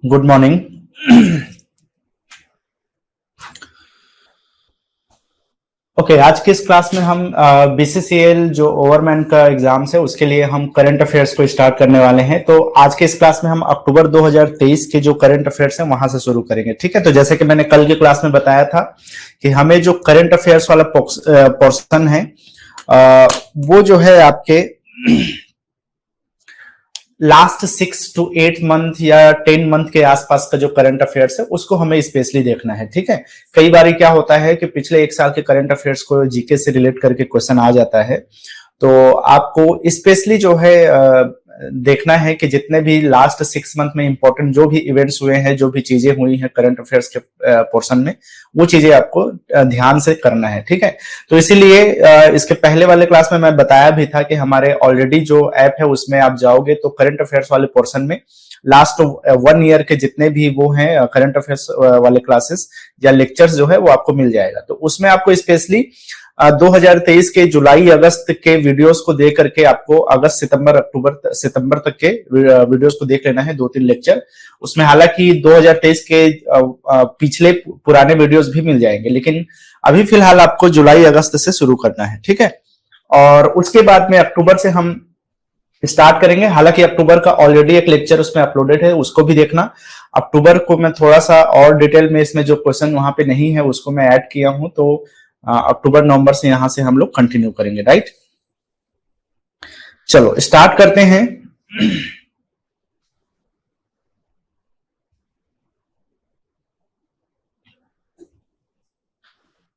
Good morning. Okay, आज की इस क्लास में हम बीसीसीएल जो ओवरमैन का एग्जाम्स है उसके लिए हम करंट अफेयर्स को स्टार्ट करने वाले हैं। तो आज के इस क्लास में हम अक्टूबर 2023 के जो करंट अफेयर्स हैं वहां से शुरू करेंगे। ठीक है, तो जैसे कि मैंने कल की क्लास में बताया था कि हमें जो करंट अफेयर्स वाला पोर्शन है वो जो है आपके लास्ट 6 to 8 मंथ या 10 मंथ के आसपास का जो करंट अफेयर्स है उसको हमें स्पेशली देखना है। ठीक है, कई बार क्या होता है कि पिछले एक साल के करंट अफेयर्स को जीके से रिलेट करके क्वेश्चन आ जाता है, तो आपको स्पेशली जो है देखना है कि जितने भी लास्ट 6 मंथ में इंपॉर्टेंट जो भी इवेंट्स हुए हैं, जो भी चीजें हुई हैं करंट अफेयर्स के पोर्शन में, वो चीजें आपको ध्यान से करना है। ठीक है, तो इसीलिए इसके पहले वाले क्लास में मैं बताया भी था कि हमारे ऑलरेडी जो ऐप है उसमें आप जाओगे तो करंट अफेयर्स वाले पोर्शन में लास्ट 1 ईयर के जितने भी वो हैं करंट अफेयर्स वाले क्लासेस या लेक्चर्स जो है वो आपको मिल जाएगा। तो उसमें आपको स्पेशली 2023 के जुलाई अगस्त के वीडियोस को देख करके आपको अगस्त सितंबर तक के वीडियोस को देख लेना है, 2-3 लेक्चर उसमें। हालांकि 2023 के पिछले पुराने वीडियोस भी मिल जाएंगे, लेकिन अभी फिलहाल आपको जुलाई अगस्त से शुरू करना है। ठीक है, और उसके बाद में अक्टूबर से हम स्टार्ट करेंगे। हालांकि अक्टूबर का ऑलरेडी एक लेक्चर उसमें अपलोडेड है, उसको भी देखना। अक्टूबर को मैं थोड़ा सा और डिटेल में इसमें जो क्वेश्चन वहां पे नहीं है उसको मैं ऐड किया हूं, तो अक्टूबर नवंबर से यहां से हम लोग कंटिन्यू करेंगे। राइट, चलो स्टार्ट करते हैं।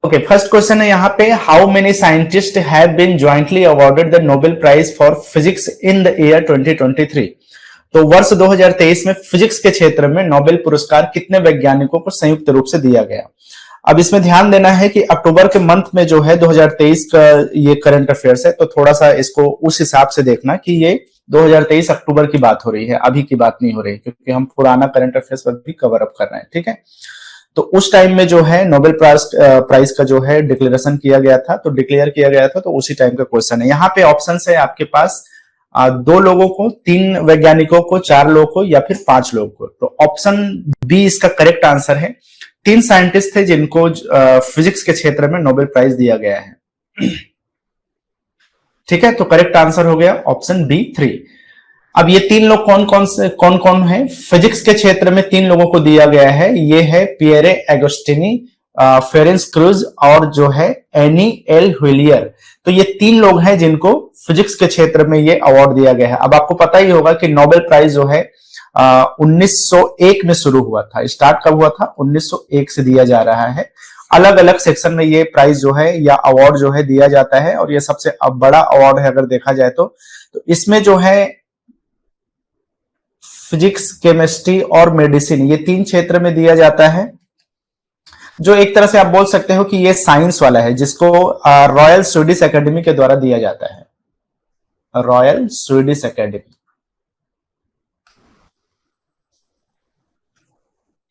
ओके, फर्स्ट क्वेश्चन है यहाँ पे, how many scientist have been jointly awarded the Nobel prize for physics in the year 2023। तो वर्ष 2023 में फिजिक्स के क्षेत्र में नोबेल पुरस्कार कितने वैज्ञानिकों को संयुक्त रूप से दिया गया। अब इसमें ध्यान देना है कि अक्टूबर के मंथ में जो है 2023 का ये करंट अफेयर्स है, तो थोड़ा सा इसको उस हिसाब से देखना कि ये 2023 अक्टूबर की बात हो रही है, अभी की बात नहीं हो रही, क्योंकि हम पुराना करंट अफेयर्स पर भी कवर अप कर रहे हैं। ठीक है, तो उस टाइम में जो है नोबेल प्राइज का जो है डिक्लेरेशन किया गया था, तो डिक्लेयर किया गया था, तो उसी टाइम का क्वेश्चन है। यहाँ पे ऑप्शन है आपके पास 2 लोगों को, 3 वैज्ञानिकों को, 4 लोगों को या फिर 5 लोगों को। तो ऑप्शन बी इसका करेक्ट आंसर है। 3 साइंटिस्ट थे जिनको फिजिक्स के क्षेत्र में नोबेल प्राइज दिया गया है। ठीक है, तो करेक्ट आंसर हो गया ऑप्शन बी 3। अब ये 3 लोग कौन कौन है फिजिक्स के क्षेत्र में 3 लोगों को दिया गया है। ये है पियरे एगोस्टिनी, फेरेंस क्रूज और जो है एनी एल व्हिलियर। तो ये 3 लोग हैं जिनको फिजिक्स के क्षेत्र में ये अवार्ड दिया गया है। अब आपको पता ही होगा कि नोबेल प्राइज जो है 1901 में शुरू हुआ था। स्टार्ट कब हुआ था? 1901 से दिया जा रहा है। अलग अलग सेक्शन में ये प्राइज जो है या अवार्ड जो है दिया जाता है, और ये सबसे बड़ा अवार्ड है अगर देखा जाए तो इसमें जो है फिजिक्स, केमिस्ट्री और मेडिसिन, ये 3 क्षेत्र में दिया जाता है। जो एक तरह से आप बोल सकते हो कि ये साइंस वाला है, जिसको रॉयल स्वीडिश एकेडमी के द्वारा दिया जाता है, रॉयल स्वीडिश एकेडमी।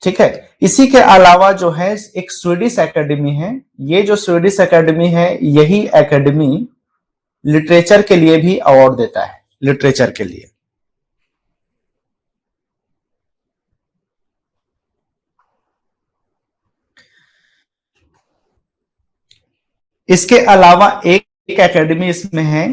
ठीक है, इसी के अलावा जो है एक स्वीडिश एकेडमी है। ये जो स्वीडिश एकेडमी है, यही एकेडमी लिटरेचर के लिए भी अवार्ड देता है, लिटरेचर के लिए। इसके अलावा एक एकेडमी इसमें है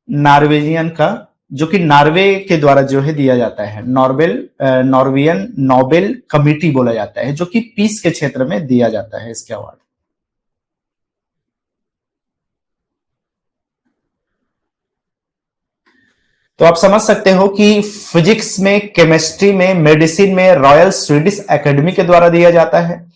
नॉर्वेजियन का, जो कि नॉर्वे के द्वारा जो है दिया जाता है। नॉर्वेजियन नोबेल कमिटी बोला जाता है, जो कि पीस के क्षेत्र में दिया जाता है इसके अवार्ड। तो आप समझ सकते हो कि फिजिक्स में, केमिस्ट्री में, मेडिसिन में रॉयल स्वीडिश एकेडमी के द्वारा दिया जाता है।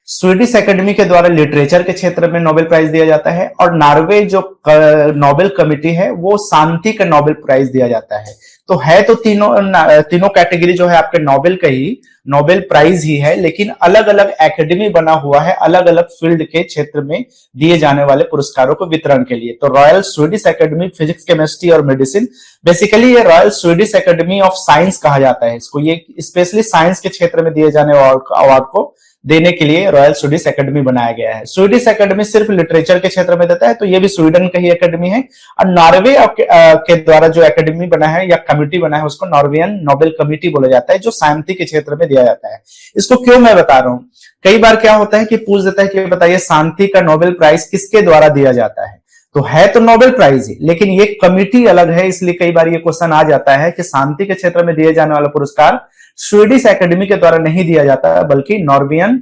स्वीडिश एकेडमी के द्वारा लिटरेचर के क्षेत्र में नोबेल प्राइज दिया जाता है, और नॉर्वे जो नोबेल कमिटी है वो शांति का नोबेल प्राइज दिया जाता है। तो है तो तीनों कैटेगरी जो है आपके नोबेल का ही नोबेल प्राइज ही है, लेकिन अलग अलग एकेडमी बना हुआ है अलग अलग फील्ड के क्षेत्र में दिए जाने वाले पुरस्कारों को वितरण के लिए। तो royal Swedish academy physics, chemistry और मेडिसिन, बेसिकली ये royal Swedish academy of science कहा जाता है इसको। ये स्पेशली साइंस के क्षेत्र में दिए जाने वाले अवार्ड को देने के लिए रॉयल स्वीडिश एकेडमी बनाया गया है। स्वीडिश एकेडमी सिर्फ लिटरेचर के क्षेत्र में देता है, तो ये भी स्वीडन का ही एकेडमी है। और नॉर्वे के द्वारा जो एकेडमी बना है या कमिटी बना है उसको नॉर्वेयन नोबेल कमिटी बोला जाता है, जो शांति के क्षेत्र में दिया जाता है। इसको क्यों मैं बता रहा हूं, कई बार क्या होता है कि पूछ देता है कि बताइए शांति का नोबेल प्राइज किसके द्वारा दिया जाता है, तो है तो नोबेल प्राइज ही, लेकिन ये कमिटी अलग है, इसलिए कई बार ये क्वेश्चन आ जाता है कि शांति के क्षेत्र में दिए जाने वाला पुरस्कार स्वीडिश एकेडमी के द्वारा नहीं दिया जाता बल्कि नॉर्वेयन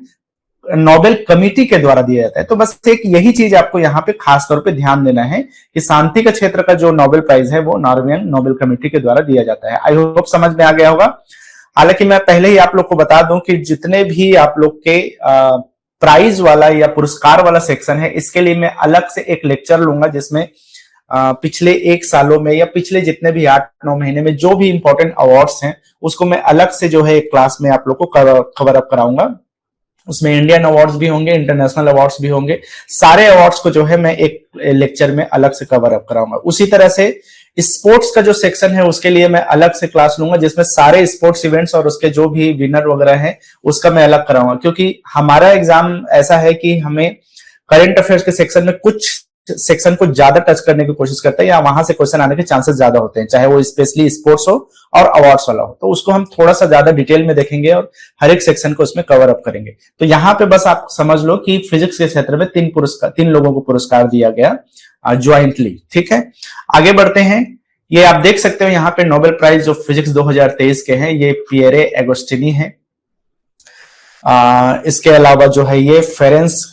नोबेल कमिटी के द्वारा दिया जाता है। तो बस एक यही चीज आपको यहाँ पे खास तौर पे ध्यान देना है कि शांति के क्षेत्र का जो नोबेल प्राइज है वो नॉर्वेयन नोबेल कमिटी के द्वारा दिया जाता है। आई होप समझ में आ गया होगा। हालांकि मैं पहले ही आप लोग को बता दूं कि जितने भी आप लोग के प्राइज वाला या पुरस्कार वाला सेक्शन है, इसके लिए मैं अलग से एक लेक्चर लूंगा जिसमें पिछले 1 सालों में या पिछले जितने भी 8-9 महीने में जो भी इंपॉर्टेंट अवार्ड्स हैं उसको मैं अलग से जो है एक क्लास में आप लोग को कवर अप कराऊंगा। उसमें इंडियन अवार्ड्स भी होंगे, इंटरनेशनल अवार्ड्स भी होंगे, सारे अवार्ड्स को जो है मैं एक लेक्चर में अलग से कवर अप कराऊंगा। उसी तरह से स्पोर्ट्स का जो सेक्शन है उसके लिए मैं अलग से क्लास लूंगा जिसमें सारे स्पोर्ट्स इवेंट्स और उसके जो भी विनर वगैरह हैं उसका मैं अलग कराऊंगा, क्योंकि हमारा एग्जाम ऐसा है कि हमें करंट अफेयर्स के सेक्शन में कुछ सेक्शन को ज्यादा टच करने की कोशिश करता है या वहां से क्वेश्चन आने के चांसेस ज्यादा होते हैं, चाहे वो स्पेशली स्पोर्ट्स हो और अवार्ड्स वाला हो, तो उसको हम थोड़ा सा ज्यादा डिटेल में देखेंगे और हर एक सेक्शन को उसमें कवर अप करेंगे। तो यहाँ पे बस आप समझ लो कि फिजिक्स के क्षेत्र में 3 लोगों को पुरस्कार दिया गया ज्वाइंटली। ठीक है, आगे बढ़ते हैं। ये आप देख सकते हो यहाँ पे नोबेल प्राइज जो फिजिक्स 2023 के हैं ये पियरे एगोस्टिनी है। इसके अलावा जो है ये फेरेंस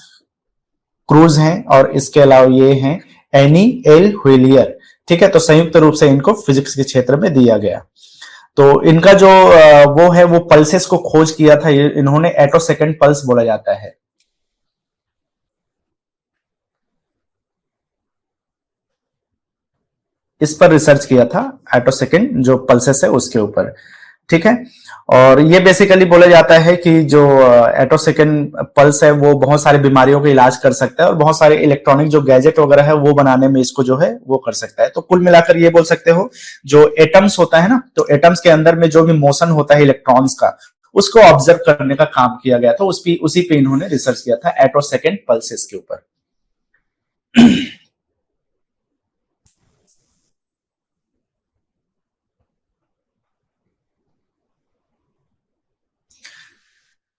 क्रूज हैं और इसके अलावा ये हैं एनी एल व्हिलियर। ठीक है, तो संयुक्त रूप से इनको फिजिक्स के क्षेत्र में दिया गया। तो इनका जो वो है वो पल्सेस को खोज किया था, इन्होंने एटोसेकेंड पल्स बोला जाता है। इस पर रिसर्च किया था, एटोसेकेंड जो पल्सेस है उसके ऊपर। ठीक है, और ये बेसिकली बोला जाता है कि जो एटोसेकेंड पल्स है वो बहुत सारी बीमारियों का इलाज कर सकता है और बहुत सारे इलेक्ट्रॉनिक जो गैजेट वगैरह है वो बनाने में इसको जो है वो कर सकता है। तो कुल मिलाकर ये बोल सकते हो जो एटम्स होता है ना, तो एटम्स के अंदर में जो भी मोशन होता है इलेक्ट्रॉन्स का उसको ऑब्जर्व करने का काम किया गया था, उसी पे इन्होंने रिसर्च किया था एटोसेकेंड पल्सेस के ऊपर।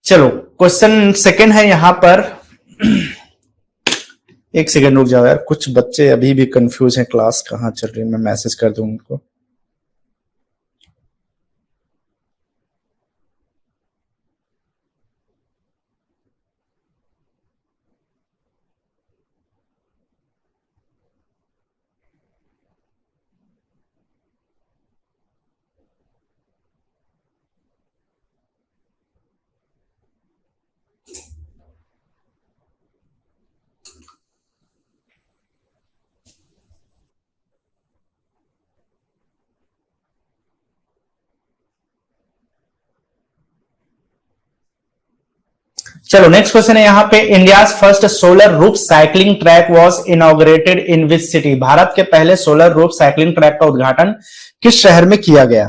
चलो क्वेश्चन सेकंड है यहां पर। एक सेकंड रुक जाओ यार, कुछ बच्चे अभी भी कंफ्यूज हैं, क्लास कहाँ चल रही है, मैं मैसेज कर दूं उनको। चलो नेक्स्ट क्वेश्चन है यहाँ पे, India first solar roof cycling track was inaugurated in which city. Bharat के पहले सोलर रूफ साइकिलिंग ट्रैक का उद्घाटन किस शहर में किया गया।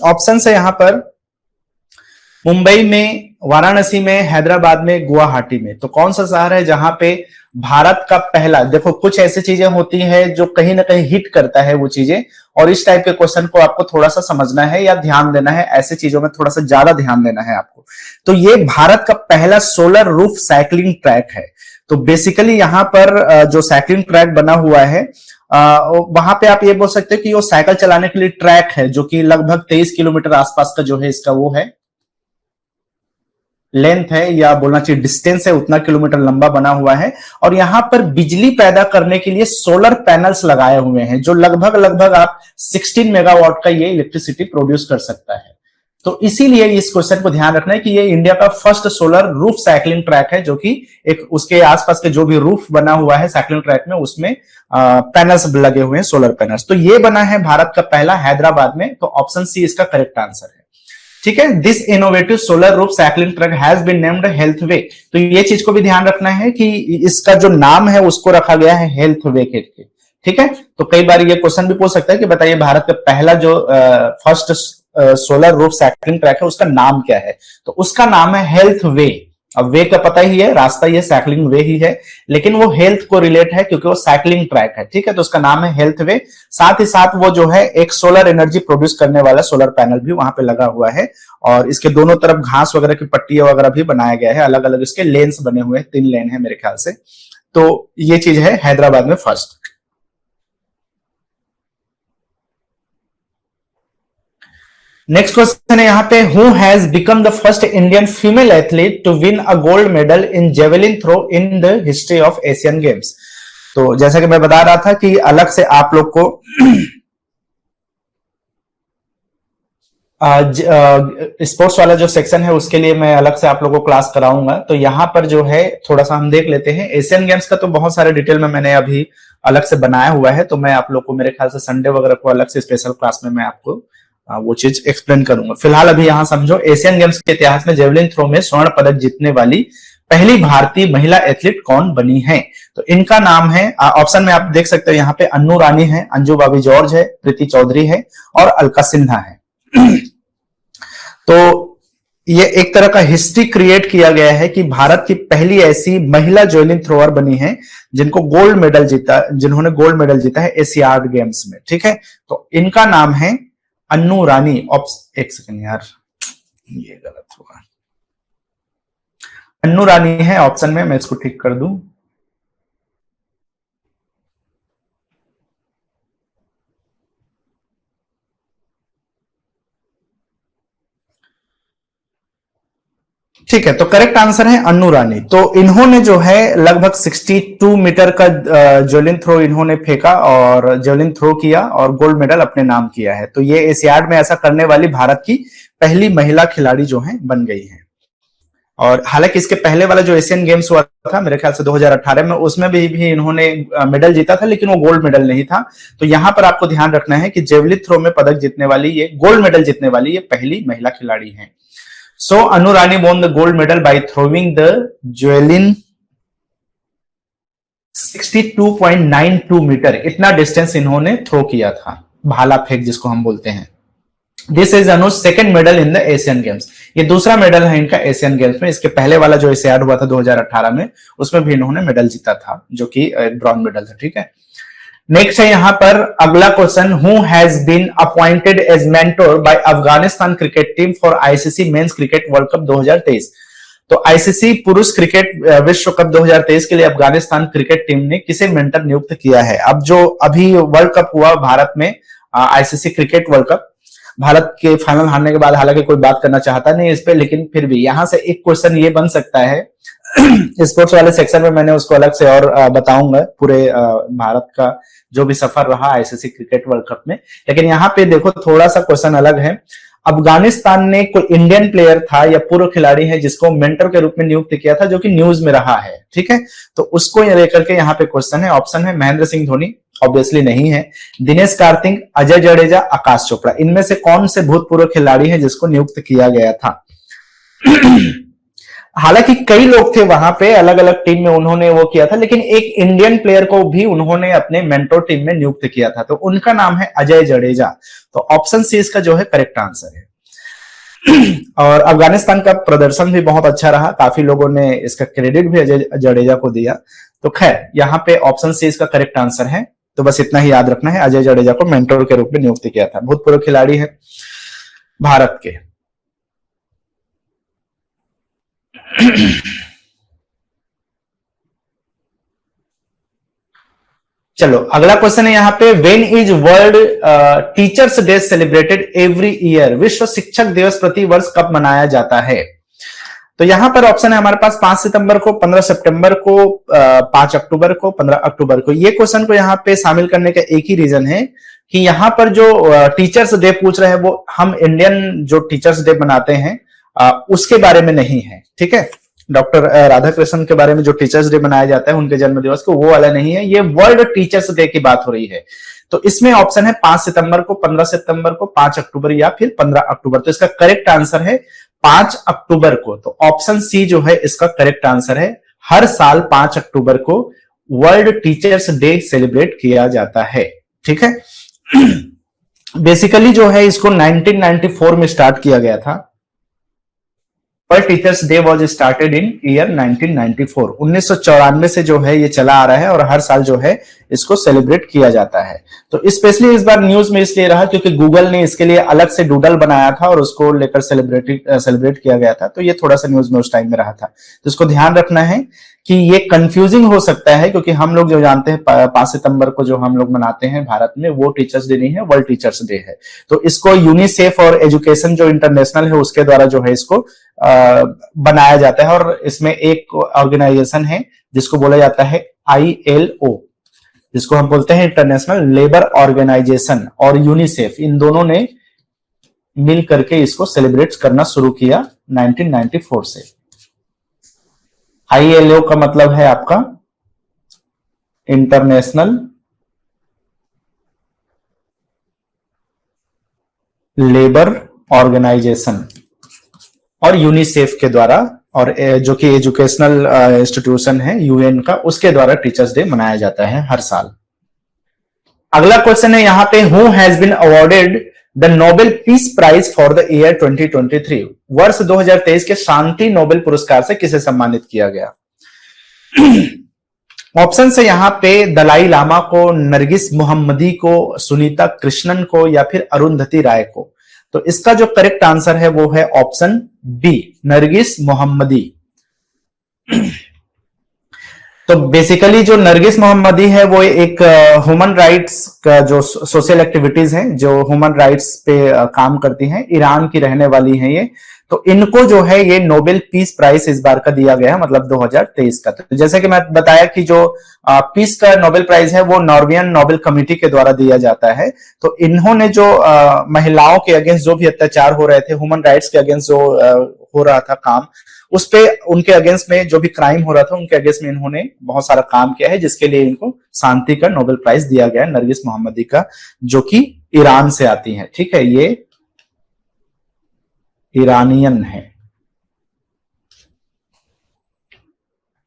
ऑप्शन है यहाँ पर मुंबई में, वाराणसी में, हैदराबाद में, गुवाहाटी में। तो कौन सा शहर है जहां पे भारत का पहला, देखो कुछ ऐसी चीजें होती है जो कहीं ना कहीं हिट करता है वो चीजें, और इस टाइप के क्वेश्चन को आपको थोड़ा सा समझना है या ध्यान देना है, ऐसी चीजों में थोड़ा सा ज्यादा ध्यान देना है आपको। तो ये भारत का पहला सोलर रूफ साइकिलिंग ट्रैक है। तो बेसिकली यहाँ पर जो साइकिलिंग ट्रैक बना हुआ है वहां पे आप ये बोल सकते हो कि वो साइकिल चलाने के लिए ट्रैक है जो कि लगभग 23 किलोमीटर आसपास का जो है इसका वो है लेंथ है, या बोलना चाहिए डिस्टेंस है, उतना किलोमीटर लंबा बना हुआ है। और यहां पर बिजली पैदा करने के लिए सोलर पैनल्स लगाए हुए हैं जो लगभग आप 16 मेगावाट का ये इलेक्ट्रिसिटी प्रोड्यूस कर सकता है। तो इसीलिए इस क्वेश्चन को ध्यान रखना है कि ये इंडिया का first solar roof cycling track है, जो कि एक उसके आसपास के जो भी रूफ बना हुआ है साइकिलिंग ट्रैक में उसमें पैनल्स लगे हुए हैं, सोलर पैनल्स। तो ये बना है भारत का पहला हैदराबाद में। तो ऑप्शन सी इसका करेक्ट आंसर है। ठीक है, this innovative solar roof cycling track has been named health way. तो ये चीज को भी ध्यान रखना है कि इसका जो नाम है उसको रखा गया है हेल्थ वे के। ठीक है, तो कई बार ये क्वेश्चन भी पूछ सकता है कि बताइए भारत का पहला जो first solar roof cycling track है उसका नाम क्या है। तो उसका नाम है हेल्थ वे। अब वे का पता ही है, रास्ता ये साइकिलिंग वे ही है, लेकिन वो हेल्थ को रिलेट है क्योंकि वो साइकिलिंग ट्रैक है, ठीक है, तो उसका नाम है हेल्थ वे। साथ ही साथ वो जो है एक सोलर एनर्जी प्रोड्यूस करने वाला सोलर पैनल भी वहां पे लगा हुआ है, और इसके दोनों तरफ घास वगैरह की पट्टियां वगैरह भी बनाया गया है, अलग अलग इसके लेन्स बने हुए हैं, 3 लेन है मेरे ख्याल से। तो ये चीज है हैदराबाद में फर्स्ट। नेक्स्ट क्वेश्चन है यहाँ पे, who has become the first Indian female athlete to win a gold medal in javelin throw in the history of Asian games. तो जैसा कि मैं बता रहा था कि अलग से आप लोग को स्पोर्ट्स वाला जो सेक्शन है उसके लिए मैं अलग से आप लोगों को क्लास कराऊंगा। तो यहाँ पर जो है थोड़ा सा हम देख लेते हैं, एशियन गेम्स का तो बहुत सारे डिटेल में मैंने अभी अलग से बनाया हुआ है, तो मैं आप लोग को मेरे ख्याल से संडे वगैरह को अलग से स्पेशल क्लास में मैं आपको वो चीज एक्सप्लेन करूंगा। फिलहाल अभी यहां समझो, एशियन गेम्स के इतिहास में जेवलिन थ्रो में स्वर्ण पदक जीतने वाली पहली भारतीय महिला एथलीट कौन बनी है? तो इनका नाम है, ऑप्शन में आप देख सकते हो यहाँ पे, अन्नू रानी है, अंजू बाबी जॉर्ज है, प्रीति चौधरी है और अलका सिन्हा है। तो ये एक तरह का हिस्ट्री क्रिएट किया गया है कि भारत की पहली ऐसी महिला जेवलिन थ्रोअर बनी है जिनको गोल्ड मेडल जीता, जिन्होंने गोल्ड मेडल जीता है एशियाड गेम्स में, ठीक है। तो इनका नाम है अन्नू रानी। एक सेकंड यार, ये गलत हुआ, अन्नू रानी है ऑप्शन में, मैं इसको ठीक कर दूं। ठीक है, तो करेक्ट आंसर है अन्नू रानी। तो इन्होंने जो है लगभग 62 मीटर का जेवलिन थ्रो इन्होंने फेंका और जेवलिन थ्रो किया और गोल्ड मेडल अपने नाम किया है। तो ये एशियाड में ऐसा करने वाली भारत की पहली महिला खिलाड़ी जो है बन गई है। और हालांकि इसके पहले वाला जो एशियन गेम्स हुआ था मेरे ख्याल से 2018 में, उसमें भी इन्होंने मेडल जीता था, लेकिन वो गोल्ड मेडल नहीं था। तो यहां पर आपको ध्यान रखना है कि जेवलिन थ्रो में पदक जीतने वाली, ये गोल्ड मेडल जीतने वाली ये पहली महिला खिलाड़ी है। So Anu Rani won the gold medal by throwing the javelin 62.92 metre, इतना डिस्टेंस इन्होंने थ्रो किया था, भाला फेंक जिसको हम बोलते हैं। This is Anu second medal in the Asian games, ये दूसरा मेडल है इनका एशियन गेम्स में। इसके पहले वाला जो एशियाड हुआ था 2018 में, उसमें भी इन्होंने मेडल जीता था, जो कि ब्रॉन्ज मेडल था, ठीक है। नेक्स्ट है यहां पर अगला question, who has been appointed as mentor by Afghanistan cricket team for ICC men's cricket world cup 2023। तो आईसीसी पुरुष क्रिकेट विश्व कप 2023 के लिए अफगानिस्तान क्रिकेट टीम ने किसे मेंटर नियुक्त किया है? अब जो अभी वर्ल्ड कप हुआ भारत में, ICC cricket world cup, Bharat के फाइनल हारने के बाद हालांकि कोई बात करना चाहता नहीं इस पे, लेकिन फिर भी यहां से एक क्वेश्चन ये बन सकता है। स्पोर्ट्स वाले सेक्शन में मैंने उसको अलग से और बताऊंगा, पूरे भारत का जो भी सफर रहा आईसीसी क्रिकेट वर्ल्ड कप में। लेकिन यहाँ पे देखो थोड़ा सा क्वेश्चन अलग है। अफगानिस्तान ने कोई इंडियन प्लेयर था या पूर्व खिलाड़ी है जिसको मेंटर के रूप में नियुक्त किया था, जो कि न्यूज में रहा है, ठीक है। तो उसको लेकर के यहाँ पे क्वेश्चन है। ऑप्शन है महेंद्र सिंह धोनी, ऑब्वियसली नहीं है, दिनेश कार्तिक, अजय जडेजा, आकाश चोपड़ा, इनमें से कौन से भूतपूर्व खिलाड़ी है जिसको नियुक्त किया गया था? हालांकि कई लोग थे वहां पे, अलग अलग टीम में उन्होंने वो किया था, लेकिन एक इंडियन प्लेयर को भी उन्होंने अपने मेंटोर टीम में नियुक्त किया था, तो उनका नाम है अजय जडेजा। तो ऑप्शन सी इसका जो है करेक्ट आंसर है। और अफगानिस्तान का प्रदर्शन भी बहुत अच्छा रहा, काफी लोगों ने इसका क्रेडिट भी अजय जडेजा को दिया। तो खैर यहाँ पे ऑप्शन सी इसका करेक्ट आंसर है। तो बस इतना ही याद रखना है, अजय जडेजा को मेंटोर के रूप में नियुक्त किया था, भूतपूर्व खिलाड़ी है भारत के। चलो अगला क्वेश्चन है यहाँ पे, when is world teachers day celebrated every year? विश्व शिक्षक दिवस प्रति वर्ष कब मनाया जाता है? तो यहां पर ऑप्शन है हमारे पास 5 सितंबर को, 15 सितंबर को, 5 अक्टूबर को, 15 अक्टूबर को। ये क्वेश्चन को यहाँ पे शामिल करने का एक ही रीजन है कि यहाँ पर जो टीचर्स डे पूछ रहे हैं वो हम इंडियन जो टीचर्स डे मनाते हैं उसके बारे में नहीं है, ठीक है। डॉक्टर राधा कृष्णन के बारे में जो टीचर्स डे मनाया जाता है उनके जन्म दिवस को, वो वाला नहीं है, ये वर्ल्ड टीचर्स डे की बात हो रही है। तो इसमें ऑप्शन है 5 सितंबर को, 15 सितंबर को, 5 अक्टूबर या फिर 15 अक्टूबर। तो इसका करेक्ट आंसर है 5 अक्टूबर को। तो ऑप्शन सी जो है इसका करेक्ट आंसर है। हर साल 5 अक्टूबर को वर्ल्ड टीचर्स डे सेलिब्रेट किया जाता है, ठीक है। बेसिकली जो है इसको 1994 में स्टार्ट किया गया था। पर teachers day was started in year 1994। 1994 से जो है ये चला आ रहा है और हर साल जो है इसको सेलिब्रेट किया जाता है। तो स्पेशली इस बार न्यूज में इसलिए रहा क्योंकि गूगल ने इसके लिए अलग से डूडल बनाया था और उसको लेकर सेलिब्रेट किया गया था, तो ये थोड़ा सा न्यूज में उस टाइम में रहा था। तो इसको ध्यान रखना है कि ये कंफ्यूजिंग हो सकता है क्योंकि हम लोग जो जानते हैं 5 सितंबर को जो हम लोग मनाते हैं भारत में, वो टीचर्स डे नहीं है, वर्ल्ड टीचर्स डे है। तो इसको यूनिसेफ और एजुकेशन जो इंटरनेशनल है उसके द्वारा जो है इसको बनाया जाता है। और इसमें एक ऑर्गेनाइजेशन है जिसको बोला जाता है ILO, जिसको हम बोलते हैं इंटरनेशनल लेबर ऑर्गेनाइजेशन, और यूनिसेफ, इन दोनों ने मिल करके इसको सेलिब्रेट करना शुरू किया 1994 से। ILO का मतलब है आपका इंटरनेशनल लेबर ऑर्गेनाइजेशन, और यूनिसेफ के द्वारा, और जो कि एजुकेशनल इंस्टीट्यूशन है UN का, उसके द्वारा टीचर्स डे मनाया जाता है हर साल। अगला क्वेश्चन है यहाँ पे, who has been awarded the Nobel peace prize for the year 2023? वर्ष 2023 के शांति नोबेल पुरस्कार से किसे सम्मानित किया गया? ऑप्शन है यहाँ पे दलाई लामा को, नरगिस मोहम्मदी को, सुनीता कृष्णन को, या फिर अरुंधति राय को। तो इसका जो करेक्ट आंसर है वो है ऑप्शन बी, नरगिस मोहम्मदी। तो बेसिकली जो नरगिस मोहम्मदी है वो एक ह्यूमन राइट्स का जो सोशल एक्टिविटीज हैं, जो ह्यूमन राइट्स पे काम करती हैं, ईरान की रहने वाली हैं ये। तो इनको जो है ये नोबेल पीस प्राइज इस बार का दिया गया है, मतलब 2023 का। तो जैसे कि मैं बताया कि जो पीस का नोबेल प्राइज है वो नॉर्वेजियन नोबेल कमेटी के द्वारा दिया जाता है। तो इन्होंने जो महिलाओं के अगेंस्ट जो भी अत्याचार हो रहे थे, ह्यूमन राइट्स के अगेंस्ट जो हो रहा था काम, उस पे उनके अगेंस्ट में जो भी क्राइम हो रहा था उनके अगेंस्ट में इन्होंने बहुत सारा काम किया है, जिसके लिए इनको शांति का नोबेल प्राइज दिया गया है, नरगिस मोहम्मदी का, जो कि ईरान से आती है। ठीक है, ये ईरानियन है।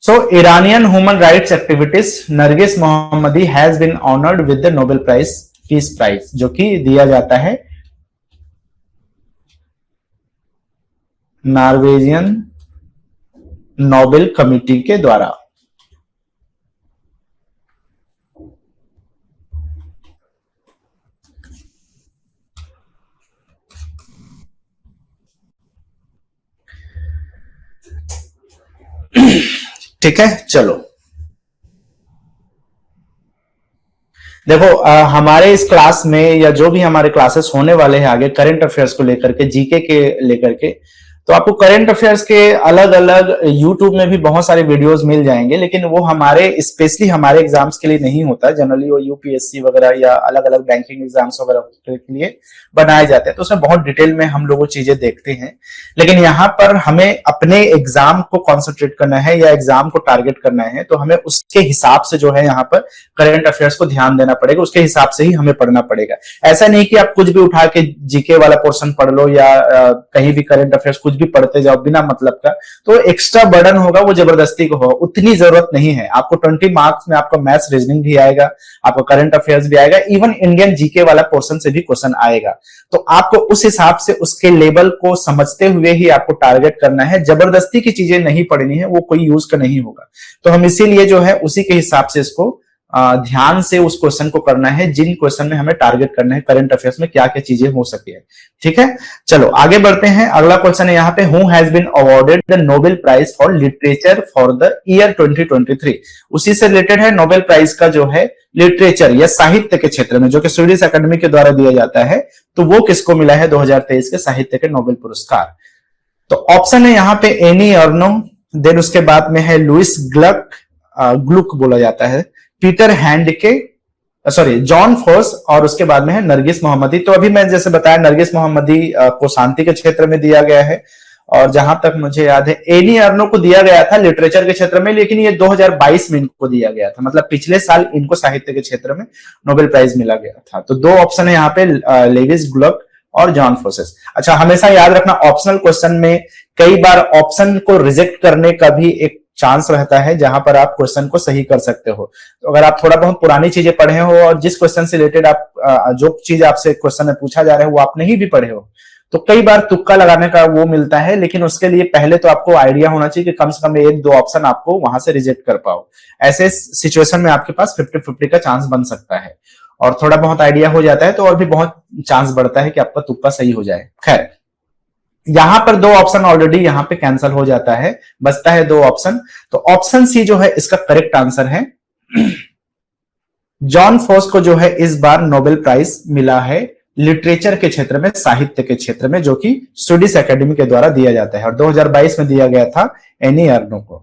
So, Iranian human rights activist Nargis Mohammadi has been honored with the Nobel Prize, Peace Prize, जो कि दिया जाता है नॉर्वेजियन नोबेल कमेटी के द्वारा। ठीक है, चलो देखो, हमारे इस क्लास में या जो भी हमारे क्लासेस होने वाले हैं आगे करंट अफेयर्स को लेकर के, जीके के लेकर के, तो आपको करंट अफेयर्स के अलग अलग यूट्यूब में भी बहुत सारे वीडियोस मिल जाएंगे, लेकिन वो हमारे स्पेशली हमारे एग्जाम्स के लिए नहीं होता। जनरली वो यूपीएससी वगैरह या अलग अलग बैंकिंग एग्जाम्स वगैरह के लिए बनाए जाते हैं, तो उसमें बहुत डिटेल में हम लोग वो चीजें देखते हैं। लेकिन यहाँ पर हमें अपने एग्जाम को कॉन्सेंट्रेट करना है या एग्जाम को टारगेट करना है, तो हमें उसके हिसाब से जो है यहाँ पर करंट अफेयर्स को ध्यान देना पड़ेगा, उसके हिसाब से ही हमें पढ़ना पड़ेगा। ऐसा नहीं कि आप कुछ भी उठा के जीके वाला पोर्शन पढ़ लो या कहीं भी करंट अफेयर्स कुछ भी पढ़ते जाओ बिना मतलब का, तो एक्स्ट्रा बर्डन होगा, वो जबरदस्ती को होगा। उतनी जरूरत नहीं है। आपको 20 मार्क्स में आपका मैथ्स रीजनिंग भी आएगा, आपको करंट अफेयर्स भी आएगा, इवन इंडियन जीके वाला पोर्शन से भी क्वेश्चन आएगा। तो आपको उस हिसाब से उसके लेवल को समझते हुए ही आपको टारगेट करना है। जबरदस्ती की चीजें नहीं पढ़नी है, वो कोई यूज का नहीं होगा। तो हम इसीलिए जो है उसी के हिसाब से इसको ध्यान से उस क्वेश्चन को करना है, जिन क्वेश्चन में हमें टारगेट करना है करंट अफेयर्स में क्या क्या चीजें हो सके। ठीक है, चलो आगे बढ़ते हैं। अगला क्वेश्चन है यहाँ पे, who has been awarded the Nobel prize for literature for the year 2023? उसी से रिलेटेड है नोबेल प्राइज का जो है लिटरेचर या साहित्य के क्षेत्र में, जो कि स्वीडिश अकेडमी के द्वारा दिया जाता है। तो वो किसको मिला है 2023 के साहित्य के नोबेल पुरस्कार? तो ऑप्शन है यहाँ पे एनी अर्नो, देन उसके बाद में है लुइस ग्लुक बोला जाता है, Peter Handke, sorry John force, और उसके बाद में है नरगिस मोहम्मदी। तो अभी मैं जैसे बताया नरगिस मोहम्मदी को शांति के क्षेत्र में दिया गया है, और जहां तक मुझे याद है एनी अर्नो को दिया गया था लिटरेचर के क्षेत्र में, लेकिन ये 2022 में इनको दिया गया था, मतलब पिछले साल इनको साहित्य के क्षेत्र में नोबेल प्राइज मिला गया था। तो दो ऑप्शन है यहाँ पे, लेविस ग्लुक और जॉन फोर्सेस। अच्छा, हमेशा याद रखना ऑप्शनल क्वेश्चन में कई बार ऑप्शन को रिजेक्ट करने का भी एक चांस रहता है, जहां पर आप क्वेश्चन को सही कर सकते हो। तो अगर आप थोड़ा बहुत पुरानी चीजें पढ़े हो और जिस क्वेश्चन से रिलेटेड आप जो चीज आपसे क्वेश्चन में पूछा जा रहा है वो आप नहीं भी पढ़े हो, तो कई बार तुक्का लगाने का वो मिलता है, लेकिन उसके लिए पहले तो आपको आइडिया होना चाहिए कि कम से कम एक दो ऑप्शन आपको वहां से रिजेक्ट कर पाओ। ऐसे सिचुएशन में आपके पास 50-50 का चांस बन सकता है, और थोड़ा बहुत आइडिया हो जाता है तो और भी बहुत चांस बढ़ता है कि आपका तुक्का सही हो जाए। खैर, यहां पर दो ऑप्शन ऑलरेडी यहां पे कैंसिल हो जाता है, बचता है दो ऑप्शन। तो ऑप्शन सी जो है इसका करेक्ट आंसर है। जॉन फोस को जो है इस बार नोबेल प्राइज मिला है लिटरेचर के क्षेत्र में, साहित्य के क्षेत्र में, जो कि स्वीडिश एकेडमी के द्वारा दिया जाता है, और 2022 में दिया गया था एनी अर्नो को।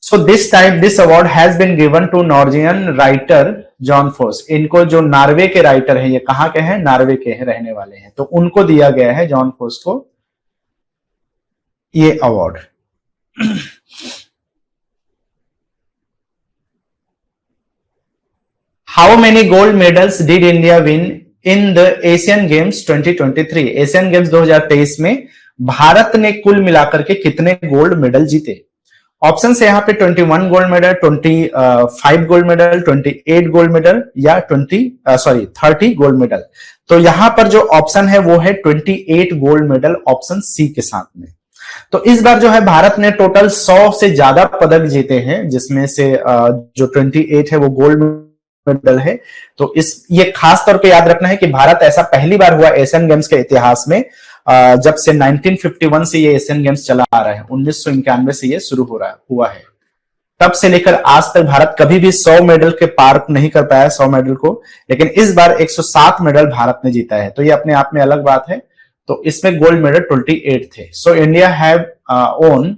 So this time this award has been given to Norwegian writer Jon Fosse. इनको जो नॉर्वे के राइटर हैं, ये कहां के हैं, नॉर्वे के हैं, रहने वाले हैं, तो उनको दिया गया है जॉन फोस को ये award. How many gold medals did India win in the Asian games 2023? Asian games 2023 में भारत ने कुल मिलाकर के कितने गोल्ड मेडल जीते? ऑप्शन है यहाँ पे 21 gold medal, 25 gold medal, 28 gold medal, या 30 गोल्ड मेडल। तो यहां पर जो ऑप्शन है वो है 28 गोल्ड मेडल, ऑप्शन सी के साथ में। तो इस बार जो है भारत ने टोटल 100 से ज्यादा पदक जीते हैं, जिसमें से जो 28 है वो गोल्ड मेडल है। तो ये खास तौर पे याद रखना है कि भारत ऐसा पहली बार हुआ एशियन गेम्स के इतिहास में, जब से 1951 से ये एशियन गेम्स चला आ रहा है, 1991 से ये शुरू हुआ है, तब से लेकर आज तक भारत कभी भी 100 मेडल के पार नहीं कर पाया, 100 मेडल को। लेकिन इस बार 107 मेडल भारत ने जीता है, तो ये अपने आप में अलग बात है। तो इसमें गोल्ड मेडल 28 थे। So India have own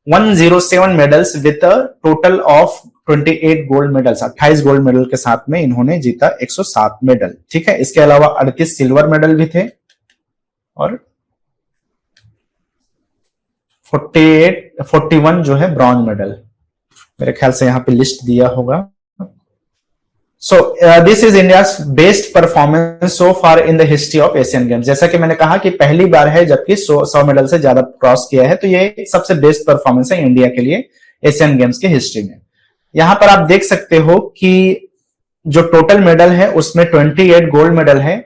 107 medals with a total of 28 gold medals. 28 gold medal के साथ में इन्होंने जीता 107 मेडल। ठीक है, इसके अलावा 38 सिल्वर मेडल भी थे, और 41 जो है ब्रॉन्ज मेडल। मेरे ख्याल से यहां पे लिस्ट दिया होगा। So this is India's best performance so far in the history of Asian games. जैसा कि मैंने कहा कि पहली बार है जबकि 100 मेडल से ज्यादा क्रॉस किया है, तो ये सबसे बेस्ट परफॉर्मेंस है इंडिया के लिए एशियन गेम्स की हिस्ट्री में। यहां पर आप देख सकते हो कि जो टोटल मेडल है उसमें 28 गोल्ड मेडल है,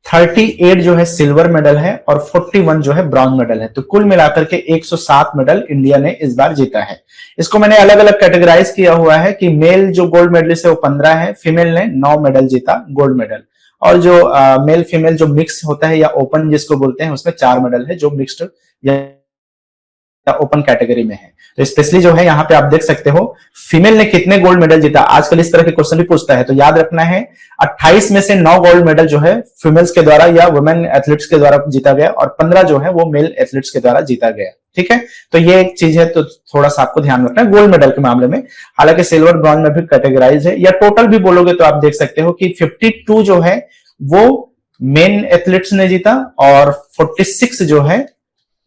38 जो है सिल्वर मेडल है, और 41 जो है ब्रॉन्ज मेडल है। तो कुल मिलाकर के 107 मेडल इंडिया ने इस बार जीता है। इसको मैंने अलग अलग कैटेगराइज किया हुआ है कि मेल जो गोल्ड मेडलिस्ट है वो 15 है, फीमेल ने 9 मेडल जीता गोल्ड मेडल, और जो मेल फीमेल जो मिक्स होता है या ओपन जिसको बोलते हैं उसमें 4 मेडल है, जो मिक्स्ड या ओपन कैटेगरी में है। तो स्पेशली जो है यहाँ पे आप देख सकते हो फीमेल ने कितने गोल्ड मेडल जीता। आजकल इस तरह के क्वेश्चन भी पूछता है, तो याद रखना है 28 में से 9 गोल्ड मेडल जो है फीमेल्स के द्वारा या वुमेन एथलीट्स के द्वारा जीता गया, और 15 जो है वो मेल एथलीट्स के द्वारा जीता गया। ठीक है, तो ये एक चीज है, तो थोड़ा सा आपको ध्यान रखना है गोल्ड मेडल के मामले में। हालांकि सिल्वर ब्रॉन्ज में भी कैटेगराइज है, या टोटल भी बोलोगे तो आप देख सकते हो कि 52 जो है वो मेन एथलीट्स ने जीता, और 46 जो है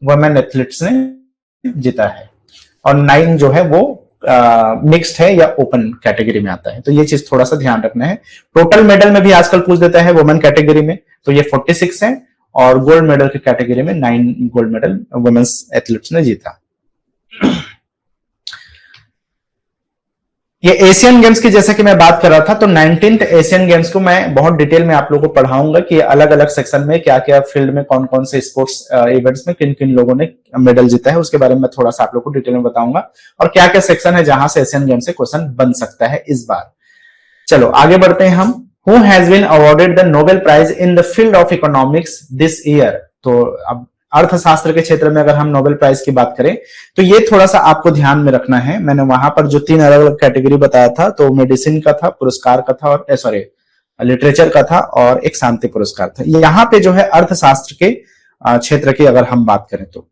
वुमेन एथलीट्स ने जीता है, और 9 जो है वो मिक्स्ड है या ओपन कैटेगरी में आता है। तो ये चीज थोड़ा सा ध्यान रखना है। टोटल मेडल में भी आजकल पूछ देता है वुमेन कैटेगरी में, तो ये 46 है, और गोल्ड मेडल की कैटेगरी में 9 गोल्ड मेडल वुमेन्स एथलीट्स ने जीता। ये एशियन गेम्स की जैसे कि मैं बात कर रहा था, तो 19th एशियन गेम्स को मैं बहुत डिटेल में आप लोगों को पढ़ाऊंगा कि अलग अलग सेक्शन में क्या क्या फील्ड में कौन कौन से स्पोर्ट्स इवेंट्स में किन किन लोगों ने मेडल जीता है, उसके बारे में थोड़ा सा आप लोगों को डिटेल में बताऊंगा, और क्या क्या सेक्शन है जहां से एशियन गेम्स से क्वेश्चन बन सकता है इस बार। चलो आगे बढ़ते हैं हम। Who has been awarded the Nobel prize in the field of economics this year? तो अब अर्थशास्त्र के क्षेत्र में अगर हम नोबेल प्राइज की बात करें तो ये थोड़ा सा आपको ध्यान में रखना है। मैंने वहां पर जो 3 अलग अलग कैटेगरी बताया था, तो मेडिसिन का था, पुरस्कार का था, और सॉरी लिटरेचर का था, और एक शांति पुरस्कार था। यहाँ पे जो है अर्थशास्त्र के क्षेत्र की अगर हम बात करें तो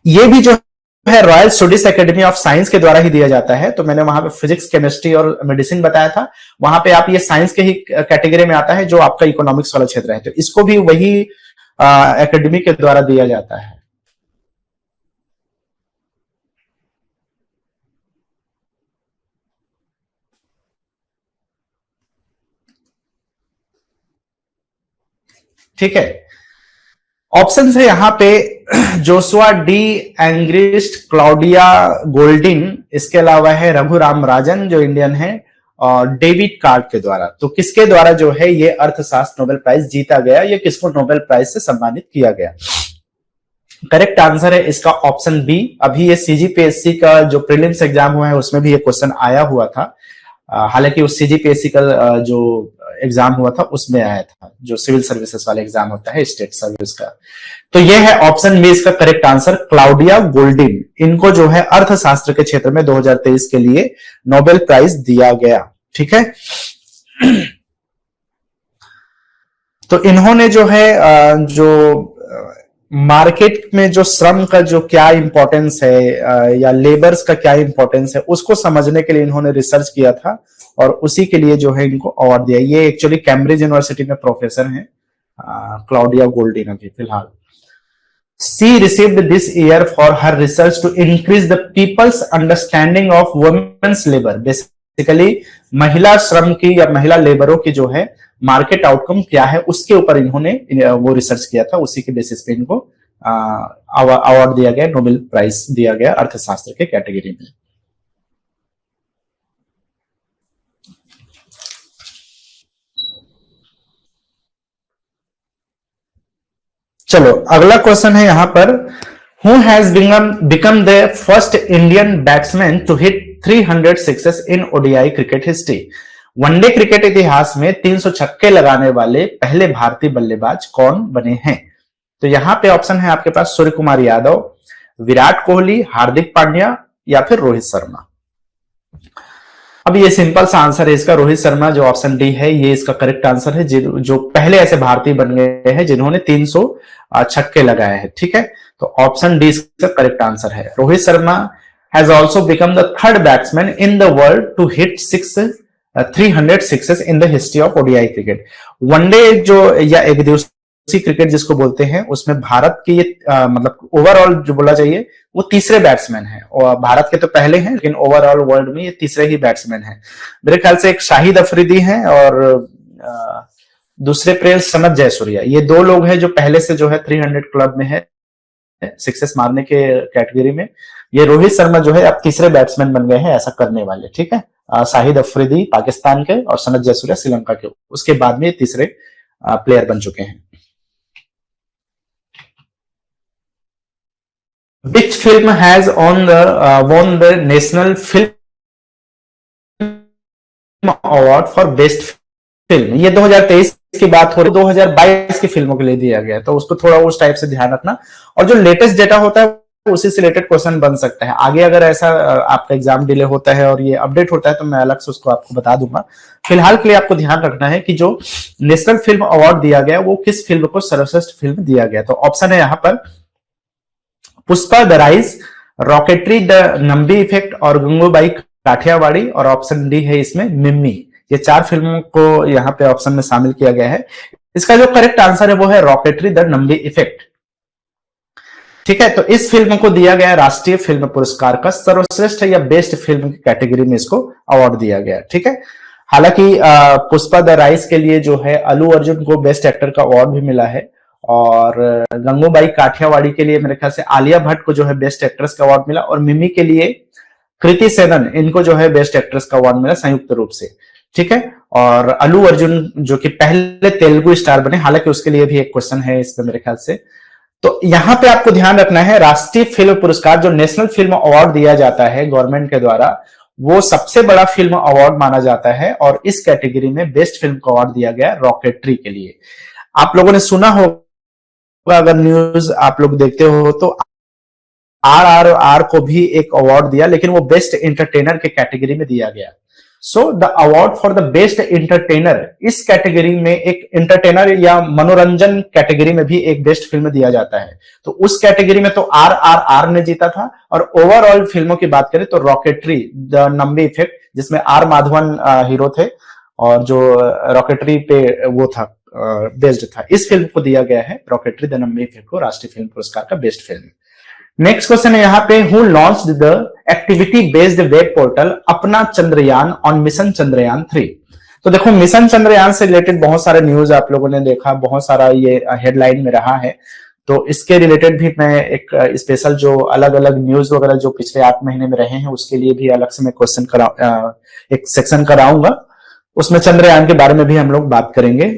ये भी जो है royal Swedish academy of science के द्वारा ही दिया जाता है। तो मैंने वहां पे फिजिक्स, केमिस्ट्री और मेडिसिन बताया था, वहां पे आप ये साइंस के ही कैटेगरी में आता है जो आपका इकोनॉमिक्स वाला क्षेत्र है, तो इसको भी वही एकेडमी के द्वारा दिया जाता है। ठीक है, ऑप्शन है यहां पे Joshua D Angrist, Claudia Goldin, इसके अलावा है रघुराम राजन जो इंडियन है, डेबिट कार्ड के द्वारा। तो किसके द्वारा जो है ये अर्थशास्त्र नोबेल प्राइज जीता गया, ये किसको नोबेल प्राइज से सम्मानित किया गया? करेक्ट आंसर है इसका ऑप्शन बी। अभी ये सीजीपीएससी का जो प्रीलिम्स एग्जाम हुआ है उसमें भी ये क्वेश्चन आया हुआ था। हालांकि उस सीजीपीएससी का जो एग्जाम हुआ था उसमें आया था, जो सिविल सर्विसेज वाला एग्जाम होता है स्टेट सर्विस का। तो ये है ऑप्शन बी इसका करेक्ट आंसर, क्लाउडिया गोल्डिन। इनको जो है अर्थशास्त्र के क्षेत्र में 2023 के लिए नोबेल प्राइज दिया गया। ठीक है, तो इन्होंने जो है जो मार्केट में जो श्रम का जो क्या इंपॉर्टेंस है या लेबर्स का क्या इंपॉर्टेंस है उसको समझने के लिए इन्होंने रिसर्च किया था और उसी के लिए जो है इनको अवार्ड दिया। ये एक्चुअली कैम्ब्रिज यूनिवर्सिटी में प्रोफेसर हैं क्लाउडिया गोल्डिन अभी फिलहाल। She received this year for her research to increase the people's understanding of women's labor. Basically, महिला श्रम की या महिला लेबरों की जो है मार्केट आउटकम क्या है उसके ऊपर इन्होंने वो रिसर्च किया था, उसी के बेसिस पे इनको अवार्ड दिया गया, नोबेल प्राइज दिया गया अर्थशास्त्र के कैटेगरी में। चलो अगला क्वेश्चन है यहां पर, who has become the first Indian batsman to hit 300 sixes in ODI cricket history? One day cricket इतिहास में 300 छक्के लगाने वाले पहले भारतीय बल्लेबाज कौन बने हैं? तो यहां पे ऑप्शन है आपके पास सूर्य कुमार यादव, विराट कोहली, हार्दिक पांड्या या फिर रोहित शर्मा। अब ये सिंपल सा आंसर है इसका, रोहित शर्मा जो ऑप्शन डी है ये इसका करेक्ट आंसर है, जो पहले ऐसे भारतीय बन गए हैं जिन्होंने 300 छक्के लगाए हैं। ठीक है, तो ऑप्शन डी इसका करेक्ट आंसर है। Rohit Sharma has also become the third batsman in the world to hit 300 sixes in the history of ODI cricket. One day जो या एक दिवसीय क्रिकेट जिसको बोलते हैं उसमें भारत की मतलब ओवरऑल जो बोला चाहिए वो तीसरे बैट्समैन है, और भारत के तो पहले हैं लेकिन ओवरऑल वर्ल्ड में ये तीसरे ही बैट्समैन है। मेरे ख्याल से एक शाहिद अफरीदी है और दूसरे प्लेयर सनत जयसूर्या, ये दो लोग हैं जो पहले से जो है 300 क्लब में है सिक्सेस मारने के कैटेगरी में। ये रोहित शर्मा जो है अब तीसरे बैट्समैन बन गए हैं ऐसा करने वाले। ठीक है, शाहिद अफरीदी पाकिस्तान के और सनत जयसूर्या श्रीलंका के, उसके बाद में ये तीसरे प्लेयर बन चुके हैं। Which film has won the National Film Award for Best Film? ये 2023 की बात हो रही, 2022 की फिल्मों के लिए दिया गया, तो उसको थोड़ा उस टाइप से ध्यान रखना। और जो लेटेस्ट डेटा होता है उसी से रिलेटेड क्वेश्चन बन सकता है। आगे अगर ऐसा आपका एग्जाम डिले होता है और ये अपडेट होता है तो मैं अलग से उसको आपको बता दूंगा। फिलहाल के लिए आपको ध्यान रखना है कि जो नेशनल फिल्म अवार्ड दिया गया वो किस फिल्म को सर्वश्रेष्ठ फिल्म दिया गया। तो ऑप्शन है यहाँ पर Pushpa the rise, rocketry the Nambi effect और गंगूबाई काठियावाड़ी, और ऑप्शन डी है इसमें मिम्मी। ये चार फिल्मों को यहाँ पे ऑप्शन में शामिल किया गया है। इसका जो करेक्ट आंसर है वो है रॉकेटरी द नंबी इफेक्ट। ठीक है, तो इस फिल्म को दिया गया राष्ट्रीय फिल्म पुरस्कार का सर्वश्रेष्ठ या बेस्ट फिल्म की कैटेगरी में इसको अवार्ड दिया गया। ठीक है, हालांकि पुष्पा द राइज के लिए जो है अल्लू अर्जुन को बेस्ट एक्टर का अवार्ड भी मिला है, और गंगूबाई काठियावाड़ी के लिए मेरे ख्याल से आलिया भट्ट को जो है बेस्ट एक्ट्रेस का अवार्ड मिला, और मिमी के लिए कृति सेनन, इनको जो है बेस्ट एक्ट्रेस का अवार्ड मिला संयुक्त रूप से। ठीक है, और अल्लू अर्जुन जो कि पहले तेलुगु स्टार बने, हालांकि उसके लिए भी एक क्वेश्चन है इसमें मेरे ख्याल से। तो यहां पे आपको ध्यान रखना है राष्ट्रीय फिल्म पुरस्कार जो नेशनल फिल्म अवार्ड दिया जाता है गवर्नमेंट के द्वारा, वो सबसे बड़ा फिल्म अवार्ड माना जाता है, और इस कैटेगरी में बेस्ट फिल्म का अवार्ड दिया गया रॉकेटरी के लिए। आप लोगों ने सुना होगा, अगर न्यूज आप लोग देखते हो तो RRR को भी एक अवार्ड दिया, लेकिन वो बेस्ट एंटरटेनर के कैटेगरी में दिया गया। So the award for the best entertainer, इस कैटेगरी में एक एंटरटेनर या मनोरंजन कैटेगरी में भी एक बेस्ट फिल्म दिया जाता है। तो उस कैटेगरी में तो RRR ने जीता था, और ओवरऑल फिल्मों की बात करें तो रॉकेटरी द नंबी इफेक्ट, जिसमें R माधवन हीरो थे और जो रॉकेटरी पे वो था बेस्ड था, इस फिल्म को दिया गया है रॉकेटरी द नंबी इफेक्ट को राष्ट्रीय फिल्म पुरस्कार का बेस्ट फिल्म। नेक्स्ट क्वेश्चन है यहाँ पे, who launched the activity based web portal अपना चंद्रयान ऑन मिशन चंद्रयान 3? तो देखो मिशन चंद्रयान से रिलेटेड बहुत सारे न्यूज आप लोगों ने देखा, बहुत सारा ये हेडलाइन में रहा है। तो इसके रिलेटेड भी मैं एक स्पेशल जो अलग अलग न्यूज वगैरह जो पिछले 8 महीने में रहे हैं उसके लिए भी अलग से मैं क्वेश्चन एक सेक्शन कराऊंगा, उसमें चंद्रयान के बारे में भी हम लोग बात करेंगे।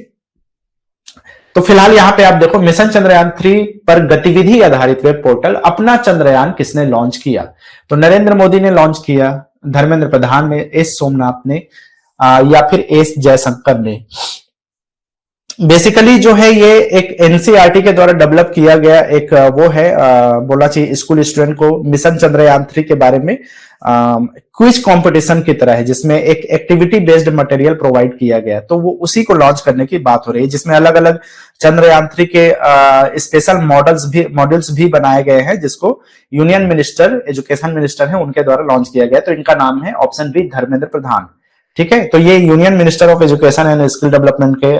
तो फिलहाल यहाँ पे आप देखो, मिशन चंद्रयान 3 पर गतिविधि आधारित वेब पोर्टल अपना चंद्रयान किसने लॉन्च किया? तो नरेंद्र मोदी ने लॉन्च किया, धर्मेंद्र प्रधान ने, एस सोमनाथ ने, या फिर एस जयशंकर ने। बेसिकली जो है ये एक एनसीईआरटी के द्वारा डेवलप किया गया एक वो है, बोला चाहिए स्कूल स्टूडेंट को मिशन चंद्रयान 3 के बारे में क्विज कंपटीशन की तरह है, जिसमें एक एक्टिविटी बेस्ड मटेरियल प्रोवाइड किया गया। तो वो उसी को लॉन्च करने की बात हो रही है, जिसमें अलग अलग चंद्रयान 3 के स्पेशल मॉडल्स भी बनाए गए हैं, जिसको यूनियन मिनिस्टर, एजुकेशन मिनिस्टर है, उनके द्वारा लॉन्च किया गया। तो इनका नाम है ऑप्शन बी धर्मेंद्र प्रधान। ठीक है, तो ये union minister of education and skill development के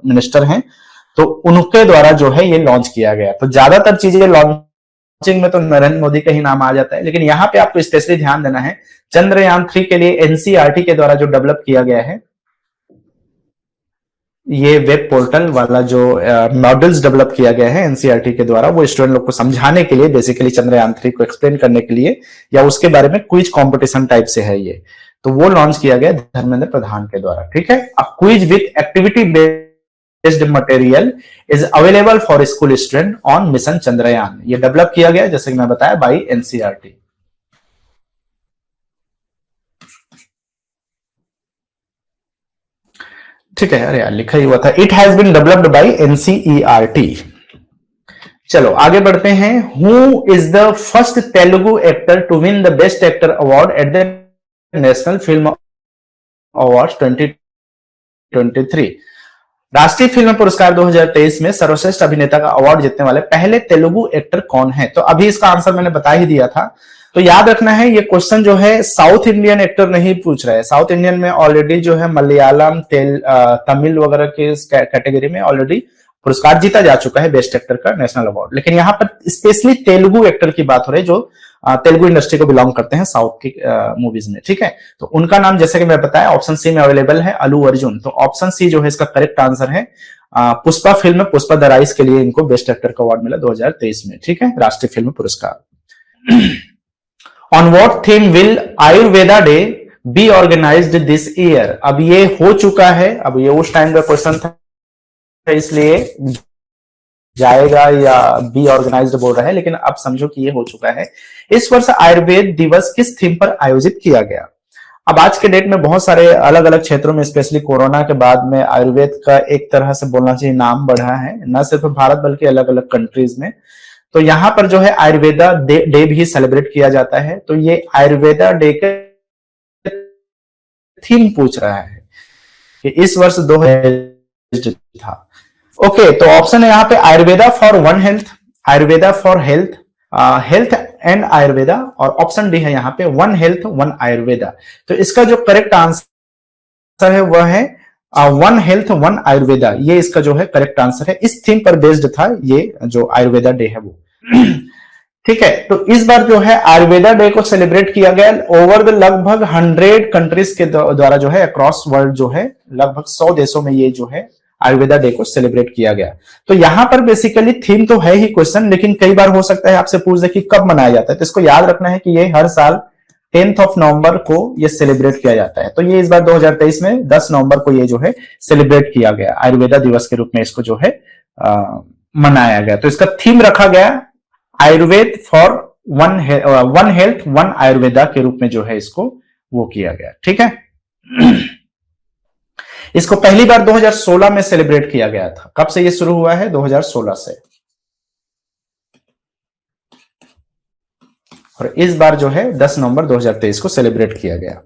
मिनिस्टर हैं, तो उनके द्वारा जो है ये लॉन्च किया गया। तो ज्यादातर चीजें लॉन्चिंग में तो नरेंद्र मोदी का ही नाम आ जाता है, लेकिन यहाँ पे आपको स्पेशली ध्यान देना है, चंद्रयान 3 के लिए एनसीईआरटी के द्वारा जो डेवलप किया गया है, ये वेब पोर्टल वाला जो मॉडल्स डेवलप किया गया है एनसीईआरटी के द्वारा, वो स्टूडेंट लोग को समझाने के लिए, बेसिकली चंद्रयान 3 को एक्सप्लेन करने के लिए, या उसके बारे में क्विज कंपटीशन टाइप से है ये। तो वो लॉन्च किया गया धर्मेंद्र प्रधान के द्वारा। ठीक है, a quiz with activity based material is available for school student on mission Chandrayaan. ये डेवलप किया गया, जैसे कि मैं बताया, बाई एनसीईआरटी। ठीक है, अरे यार लिखा ही हुआ था, it has been developed by NCERT. चलो आगे बढ़ते हैं। Who is the first Telugu actor to win the best actor award at the national film award 2023? राष्ट्रीय फिल्म पुरस्कार 2023 में सर्वश्रेष्ठ अभिनेता का अवार्ड जीतने वाले पहले तेलुगु एक्टर कौन है? तो अभी इसका आंसर मैंने बता ही दिया था। तो याद रखना है, ये क्वेश्चन जो है साउथ इंडियन एक्टर नहीं पूछ रहा है। साउथ इंडियन में ऑलरेडी जो है मलयालम, तमिल वगैरह के कैटेगरी में ऑलरेडी पुरस्कार जीता जा चुका है बेस्ट एक्टर का नेशनल अवार्ड, लेकिन यहाँ पर स्पेशली तेलुगु एक्टर की बात हो रही है, जो तेलुगु इंडस्ट्री को बिलोंग करते हैं साउथ की मूवीज में। ठीक है, तो उनका नाम जैसे कि मैं बताया ऑप्शन सी में अवेलेबल है, अल्लू अर्जुन। तो ऑप्शन सी जो है इसका करेक्ट आंसर है। Pushpa film Pushpa the rise के लिए इनको बेस्ट एक्टर का अवार्ड मिला 2023 में। ठीक है, राष्ट्रीय फिल्म पुरस्कार। On what theme will Ayurveda day be organised this year? अब ये हो चुका है, अब ये उस टाइम का क्वेश्चन था, इसलिए जाएगा या बी ऑर्गेनाइज्ड बोल रहा है, लेकिन अब समझो कि ये हो चुका है। इस वर्ष आयुर्वेद दिवस किस थीम पर आयोजित किया गया? अब आज के डेट में बहुत सारे अलग अलग क्षेत्रों में, स्पेशली कोरोना के बाद में, आयुर्वेद का एक तरह से बोलना चाहिए नाम बढ़ा है, न सिर्फ भारत बल्कि अलग अलग कंट्रीज में। तो यहां पर जो है आयुर्वेदा डे भी सेलिब्रेट किया जाता है। तो ये आयुर्वेदा डे के थीम पूछ रहा है कि इस वर्ष 2000 था। ओके, तो ऑप्शन है यहाँ पे Ayurveda for one health, Ayurveda for health, health and Ayurveda, और ऑप्शन डी है यहाँ पे वन हेल्थ वन आयुर्वेदा। तो इसका जो करेक्ट आंसर है वह है वन हेल्थ वन आयुर्वेदा। ये इसका जो है करेक्ट आंसर है। इस थीम पर बेस्ड था ये जो आयुर्वेदा डे है वो। ठीक है, तो इस बार जो है आयुर्वेदा डे को सेलिब्रेट किया गया ओवर द लगभग 100 कंट्रीज के द्वारा, जो है अक्रॉस वर्ल्ड, जो है लगभग 100 देशों में ये जो है आयुर्वेदा डे को सेलिब्रेट किया गया। तो यहां पर बेसिकली थीम तो है ही क्वेश्चन, लेकिन कई बार हो सकता है आपसे पूछ दे कि कब मनाया जाता है। तो इसको याद रखना है कि ये हर साल 10 नवंबर को ये सेलिब्रेट किया जाता है। तो ये इस बार 2023 में 10 नवंबर को ये जो है सेलिब्रेट किया गया, आयुर्वेदा दिवस के रूप में इसको जो है मनाया गया। तो इसका थीम रखा गया Ayurveda for one health one Ayurveda के रूप में जो है इसको वो किया गया। ठीक है, इसको पहली बार 2016 में सेलिब्रेट किया गया था। कब से ये शुरू हुआ है? 2016 से। और इस बार जो है 10 नवंबर 2023 को सेलिब्रेट किया गया।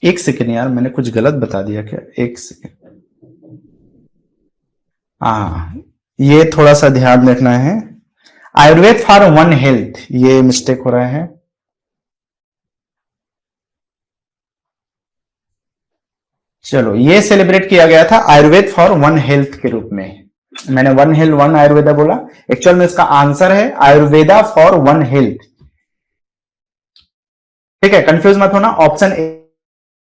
एक सेकेंड यार, मैंने कुछ गलत बता दिया क्या? एक सेकेंड, हाँ ये थोड़ा सा ध्यान रखना है। आयुर्वेद फॉर वन हेल्थ, ये मिस्टेक हो रहा है। चलो, ये सेलिब्रेट किया गया था आयुर्वेद फॉर वन हेल्थ के रूप में। मैंने वन हेल्थ वन आयुर्वेदा बोला, एक्चुअल में इसका आंसर है आयुर्वेदा फॉर वन हेल्थ। ठीक है, कंफ्यूज मत होना, ऑप्शन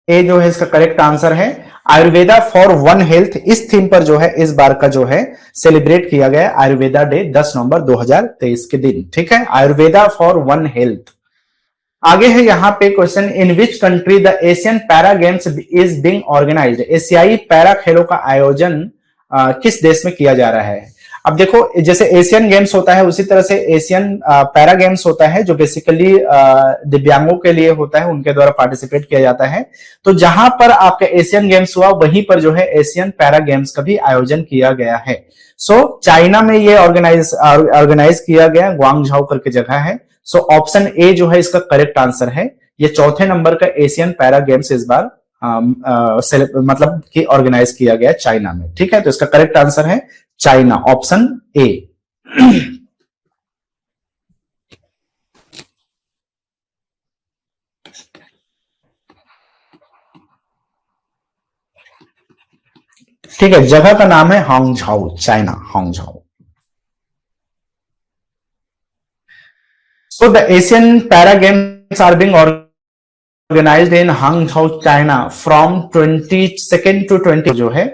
ए जो है इसका करेक्ट आंसर है आयुर्वेदा फॉर वन हेल्थ। इस थीम पर जो है इस बार का जो है सेलिब्रेट किया गया आयुर्वेदा डे 10 नवंबर 2023 के दिन। ठीक है, आयुर्वेदा फॉर वन हेल्थ। आगे है यहां पे question, in which country the Asian para games is being organised. एशियाई पैरा खेलों का आयोजन किस देश में किया जा रहा है। अब देखो, जैसे एशियन गेम्स होता है उसी तरह से एशियन पैरा गेम्स होता है, जो बेसिकली दिव्यांगों के लिए होता है, उनके द्वारा पार्टिसिपेट किया जाता है। तो जहां पर आपका एशियन गेम्स हुआ वहीं पर जो है एशियन पैरा गेम्स का भी आयोजन किया गया है। सो चाइना में ये ऑर्गेनाइज किया गया, ग्वांगझाओ करके जगह है। सो ऑप्शन ए जो है इसका करेक्ट आंसर है। ये चौथे नंबर का एशियन पैरा गेम्स इस बार मतलब कि ऑर्गेनाइज किया गया चाइना में। ठीक है, तो इसका करेक्ट आंसर है चाइना, ऑप्शन ए। ठीक है, जगह का नाम है Hangzhou, China, Hangzhou. So the Asian para Games are being organised in Hangzhou China from 22 to 20 जो है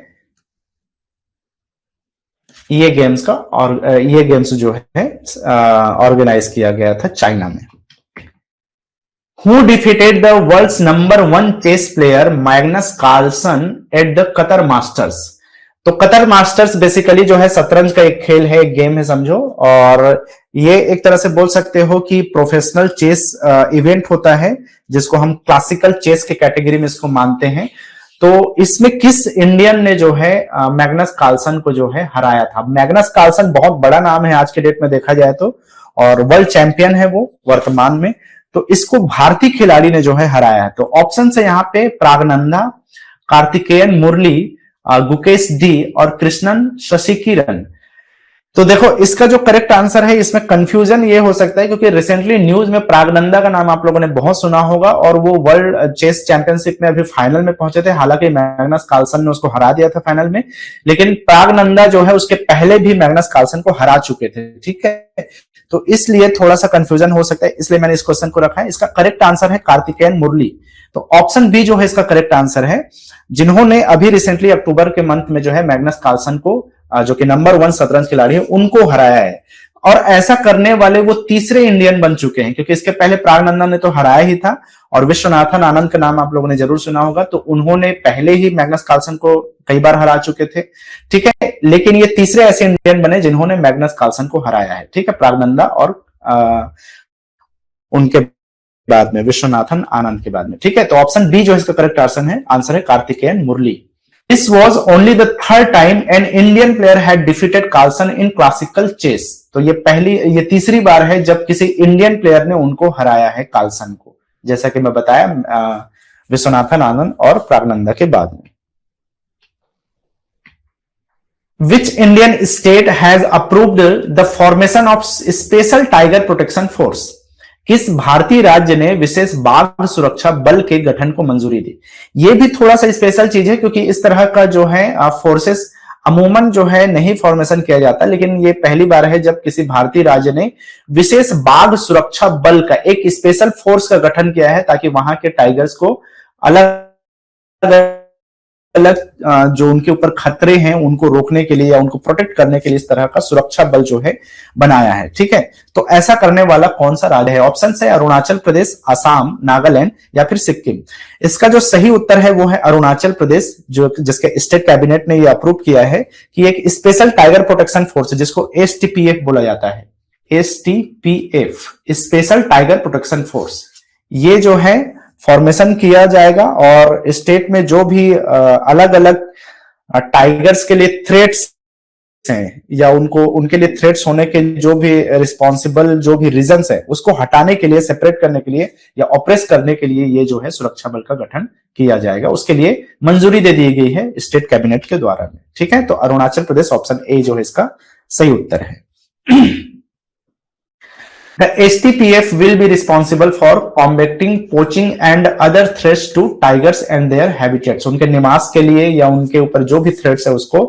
ये गेम्स का, और ये गेम्स जो है ऑर्गेनाइज किया गया था चाइना में। Who defeated the world's #1 chess player Magnus Carlsen at the Qatar Masters. तो कतर मास्टर्स बेसिकली जो है शतरंज का एक खेल है, एक गेम है समझो, और ये एक तरह से बोल सकते हो कि प्रोफेशनल चेस इवेंट होता है, जिसको हम क्लासिकल चेस के कैटेगरी में इसको मानते हैं। तो इसमें किस इंडियन ने जो है मैग्नस कार्लसन को जो है हराया था। मैग्नस कार्लसन बहुत बड़ा नाम है आज के डेट में देखा जाए तो, और वर्ल्ड चैंपियन है वो वर्तमान में। तो इसको भारतीय खिलाड़ी ने जो है हराया है। तो ऑप्शन है यहाँ पे प्रागनंदा, कार्तिकेयन मुरली, गुकेश डी और कृष्णन शशिकिरण। तो देखो, इसका जो करेक्ट आंसर है, इसमें कंफ्यूजन ये हो सकता है क्योंकि रिसेंटली न्यूज में प्रागनंदा का नाम आप लोगों ने बहुत सुना होगा, और वो वर्ल्ड चेस चैंपियनशिप में अभी फाइनल में पहुंचे थे। हालांकि मैग्नस कार्लसन ने उसको हरा दिया था फाइनल में, लेकिन प्रागनंदा जो है उसके पहले भी मैग्नस कार्लसन को हरा चुके थे। ठीक है, तो इसलिए थोड़ा सा कंफ्यूजन हो सकता है, इसलिए मैंने इस क्वेश्चन को रखा है। इसका करेक्ट आंसर है कार्तिकेयन मुरली। तो ऑप्शन बी जो है इसका करेक्ट आंसर है, जिन्होंने अभी रिसेंटली अक्टूबर के मंथ में जो है मैग्नस कार्लसन को, जो कि #1 शतरंज खिलाड़ी है, उनको हराया है। और ऐसा करने वाले वो तीसरे इंडियन बन चुके हैं, क्योंकि इसके पहले प्रागनंदा ने तो हराया ही था, और विश्वनाथन आनंद का नाम आप लोगों ने जरूर सुना होगा। तो उन्होंने पहले ही मैग्नस कार्लसन को कई बार हरा चुके थे। ठीक है, लेकिन ये तीसरे ऐसे इंडियन बने जिन्होंने मैग्नस कार्लसन को हराया है। ठीक है, प्रागनंदा और उनके बाद में विश्वनाथन आनंद के बाद में। ठीक है, तो ऑप्शन बी जो इसका करेक्ट आंसर है कार्तिकेयन मुरली। This was only the third time an Indian player had defeated Carlsen in classical chess। तो ये तीसरी बार है जब किसी इंडियन प्लेयर ने उनको हराया है कार्लसन को, जैसा कि मैं बताया विश्वनाथन आनंद और प्रागनंदा के बाद में। Which Indian state has approved the formation of Special Tiger Protection Force? किस भारतीय राज्य ने विशेष बाघ सुरक्षा बल के गठन को मंजूरी दी। यह भी थोड़ा सा स्पेशल चीज है, क्योंकि इस तरह का जो है फोर्सेस अमूमन जो है नहीं फॉर्मेशन किया जाता, लेकिन ये पहली बार है जब किसी भारतीय राज्य ने विशेष बाघ सुरक्षा बल का एक स्पेशल फोर्स का गठन किया है, ताकि वहां के टाइगर्स को अलग जो उनके ऊपर खतरे हैं उनको रोकने के लिए या उनको प्रोटेक्ट करने के लिए इस तरह का सुरक्षा बल जो है बनाया है। ठीक है, तो ऐसा करने वाला कौन सा राज्य है। ऑप्शन है अरुणाचल प्रदेश, असम, नागालैंड या फिर सिक्किम। इसका जो सही उत्तर है वो है अरुणाचल प्रदेश, जो जिसके स्टेट कैबिनेट ने ये अप्रूव किया है कि एक स्पेशल टाइगर प्रोटेक्शन फोर्स, जिसको STPF बोला जाता है, STPF special tiger protection force, ये जो है फॉर्मेशन किया जाएगा। और स्टेट में जो भी अलग अलग टाइगर्स के लिए थ्रेट्स हैं, या उनके लिए थ्रेट्स होने के जो भी रिस्पॉन्सिबल जो भी रीजंस है, उसको हटाने के लिए, सेपरेट करने के लिए या ऑपरेस करने के लिए ये जो है सुरक्षा बल का गठन किया जाएगा। उसके लिए मंजूरी दे दी गई है स्टेट कैबिनेट के द्वारा में। ठीक है, तो अरुणाचल प्रदेश ऑप्शन ए जो है इसका सही उत्तर है। The STPF will be responsible for combating poaching and other threats to tigers and their habitats। उनके निवास के लिए या उनके ऊपर जो भी थ्रेट्स है उसको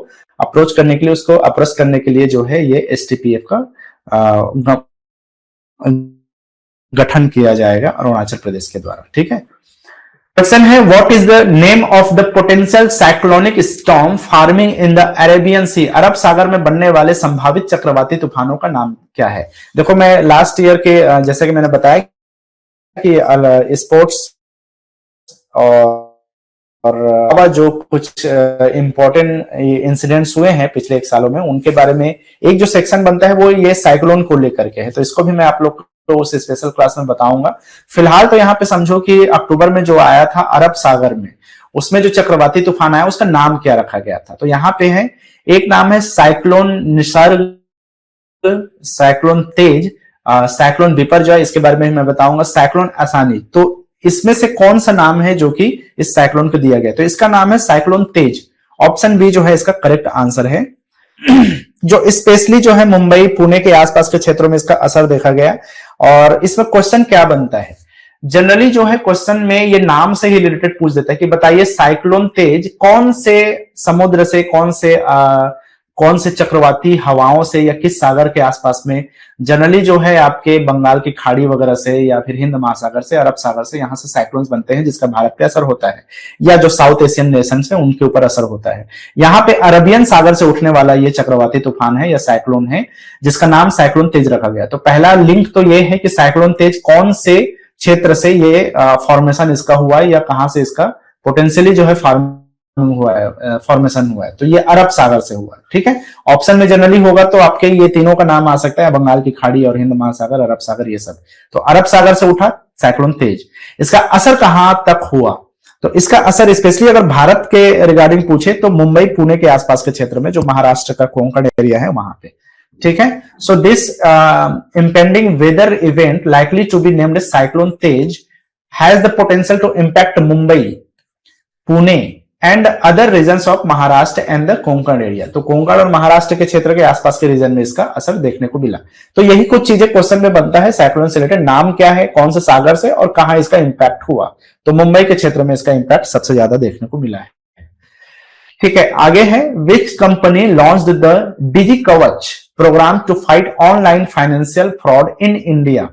अप्रोच करने के लिए, उसको अप्रोच करने के लिए जो है ये STPF का गठन किया जाएगा अरुणाचल प्रदेश के द्वारा। ठीक है, क्वेश्चन है what is the name of the potential cyclonic storm forming in the Arabian sea. अरब सागर में बनने वाले संभावित चक्रवाती तूफानों का नाम क्या है। देखो मैं लास्ट ईयर के जैसे कि मैंने बताया कि स्पोर्ट्स और जो कुछ इंपॉर्टेंट इंसिडेंट्स हुए हैं पिछले 1 सालों में, उनके बारे में एक जो सेक्शन बनता है वो ये साइक्लोन को लेकर के है, तो इसको भी मैं आप लोग तो उस स्पेशल क्लास में बताऊंगा। फिलहाल तो यहाँ पे समझो कि अक्टूबर में जो आया था अरब सागर में, उसमें जो चक्रवाती तूफान आया उसका नाम क्या रखा गया था। तो यहाँ पे है, एक नाम है साइक्लोन निसर्ग, साइक्लोन तेज, साइक्लोन बिपरजॉय, इसके बारे में मैं बताऊंगा, साइक्लोन आसानी। तो इसमें से कौन सा नाम है जो कि इस साइक्लोन को दिया गया, तो इसका नाम है साइक्लोन तेज। ऑप्शन बी जो है इसका करेक्ट आंसर है। जो स्पेशली जो है मुंबई पुणे के आसपास के क्षेत्रों में इसका असर देखा गया। और इसमें क्वेश्चन क्या बनता है, जनरली जो है क्वेश्चन में ये नाम से ही रिलेटेड पूछ देता है कि बताइए साइक्लोन तेज कौन से समुद्र से, कौन से चक्रवाती हवाओं से या किस सागर के आसपास में, जनरली जो है आपके बंगाल की खाड़ी वगैरह से या फिर हिंद महासागर से, अरब सागर से, यहां से साइक्लोन्स बनते हैं जिसका भारत पे असर होता है, या जो साउथ एशियन नेशंस है उनके ऊपर असर होता है। यहाँ पे अरबियन सागर से उठने वाला ये चक्रवाती तूफान है या साइक्लोन है जिसका नाम साइक्लोन तेज रखा गया। तो पहला लिंक तो ये है कि साइक्लोन तेज कौन से क्षेत्र से ये फॉर्मेशन इसका हुआ है या कहां से इसका पोटेंशियली जो है फॉर्मेशन हुआ है, तो ये अरब सागर से हुआ है। ठीक है, ऑप्शन में जनरली होगा तो आपके ये तीनों का नाम आ सकता है, बंगाल की खाड़ी और हिंद महासागर, अरब सागर, ये सब। तो अरब सागर से उठा साइक्लोन तेज, इसका असर कहां तक हुआ, तो इसका असर स्पेशली अगर भारत के रिगार्डिंग पूछे तो मुंबई पुणे के आसपास के क्षेत्र में, जो महाराष्ट्र का कोंकण एरिया है वहां पे। ठीक है, so this impending weather event likely to be named as cyclone Tej has the potential to impact Mumbai, Pune and other regions of Maharashtra and the Konkan area। तो कोंकण और महाराष्ट्र के क्षेत्र के आसपास के रीजन में इसका असर देखने को मिला। तो यही कुछ चीजें क्वेश्चन में बनता है साइक्लोन से रिलेटेड, नाम क्या है, कौन से सागर से और कहां इसका इंपैक्ट हुआ। तो मुंबई के क्षेत्र में इसका इंपैक्ट सबसे ज्यादा देखने को मिला है। ठीक है, आगे है which company launched the digi Kavach program to fight online financial fraud in India.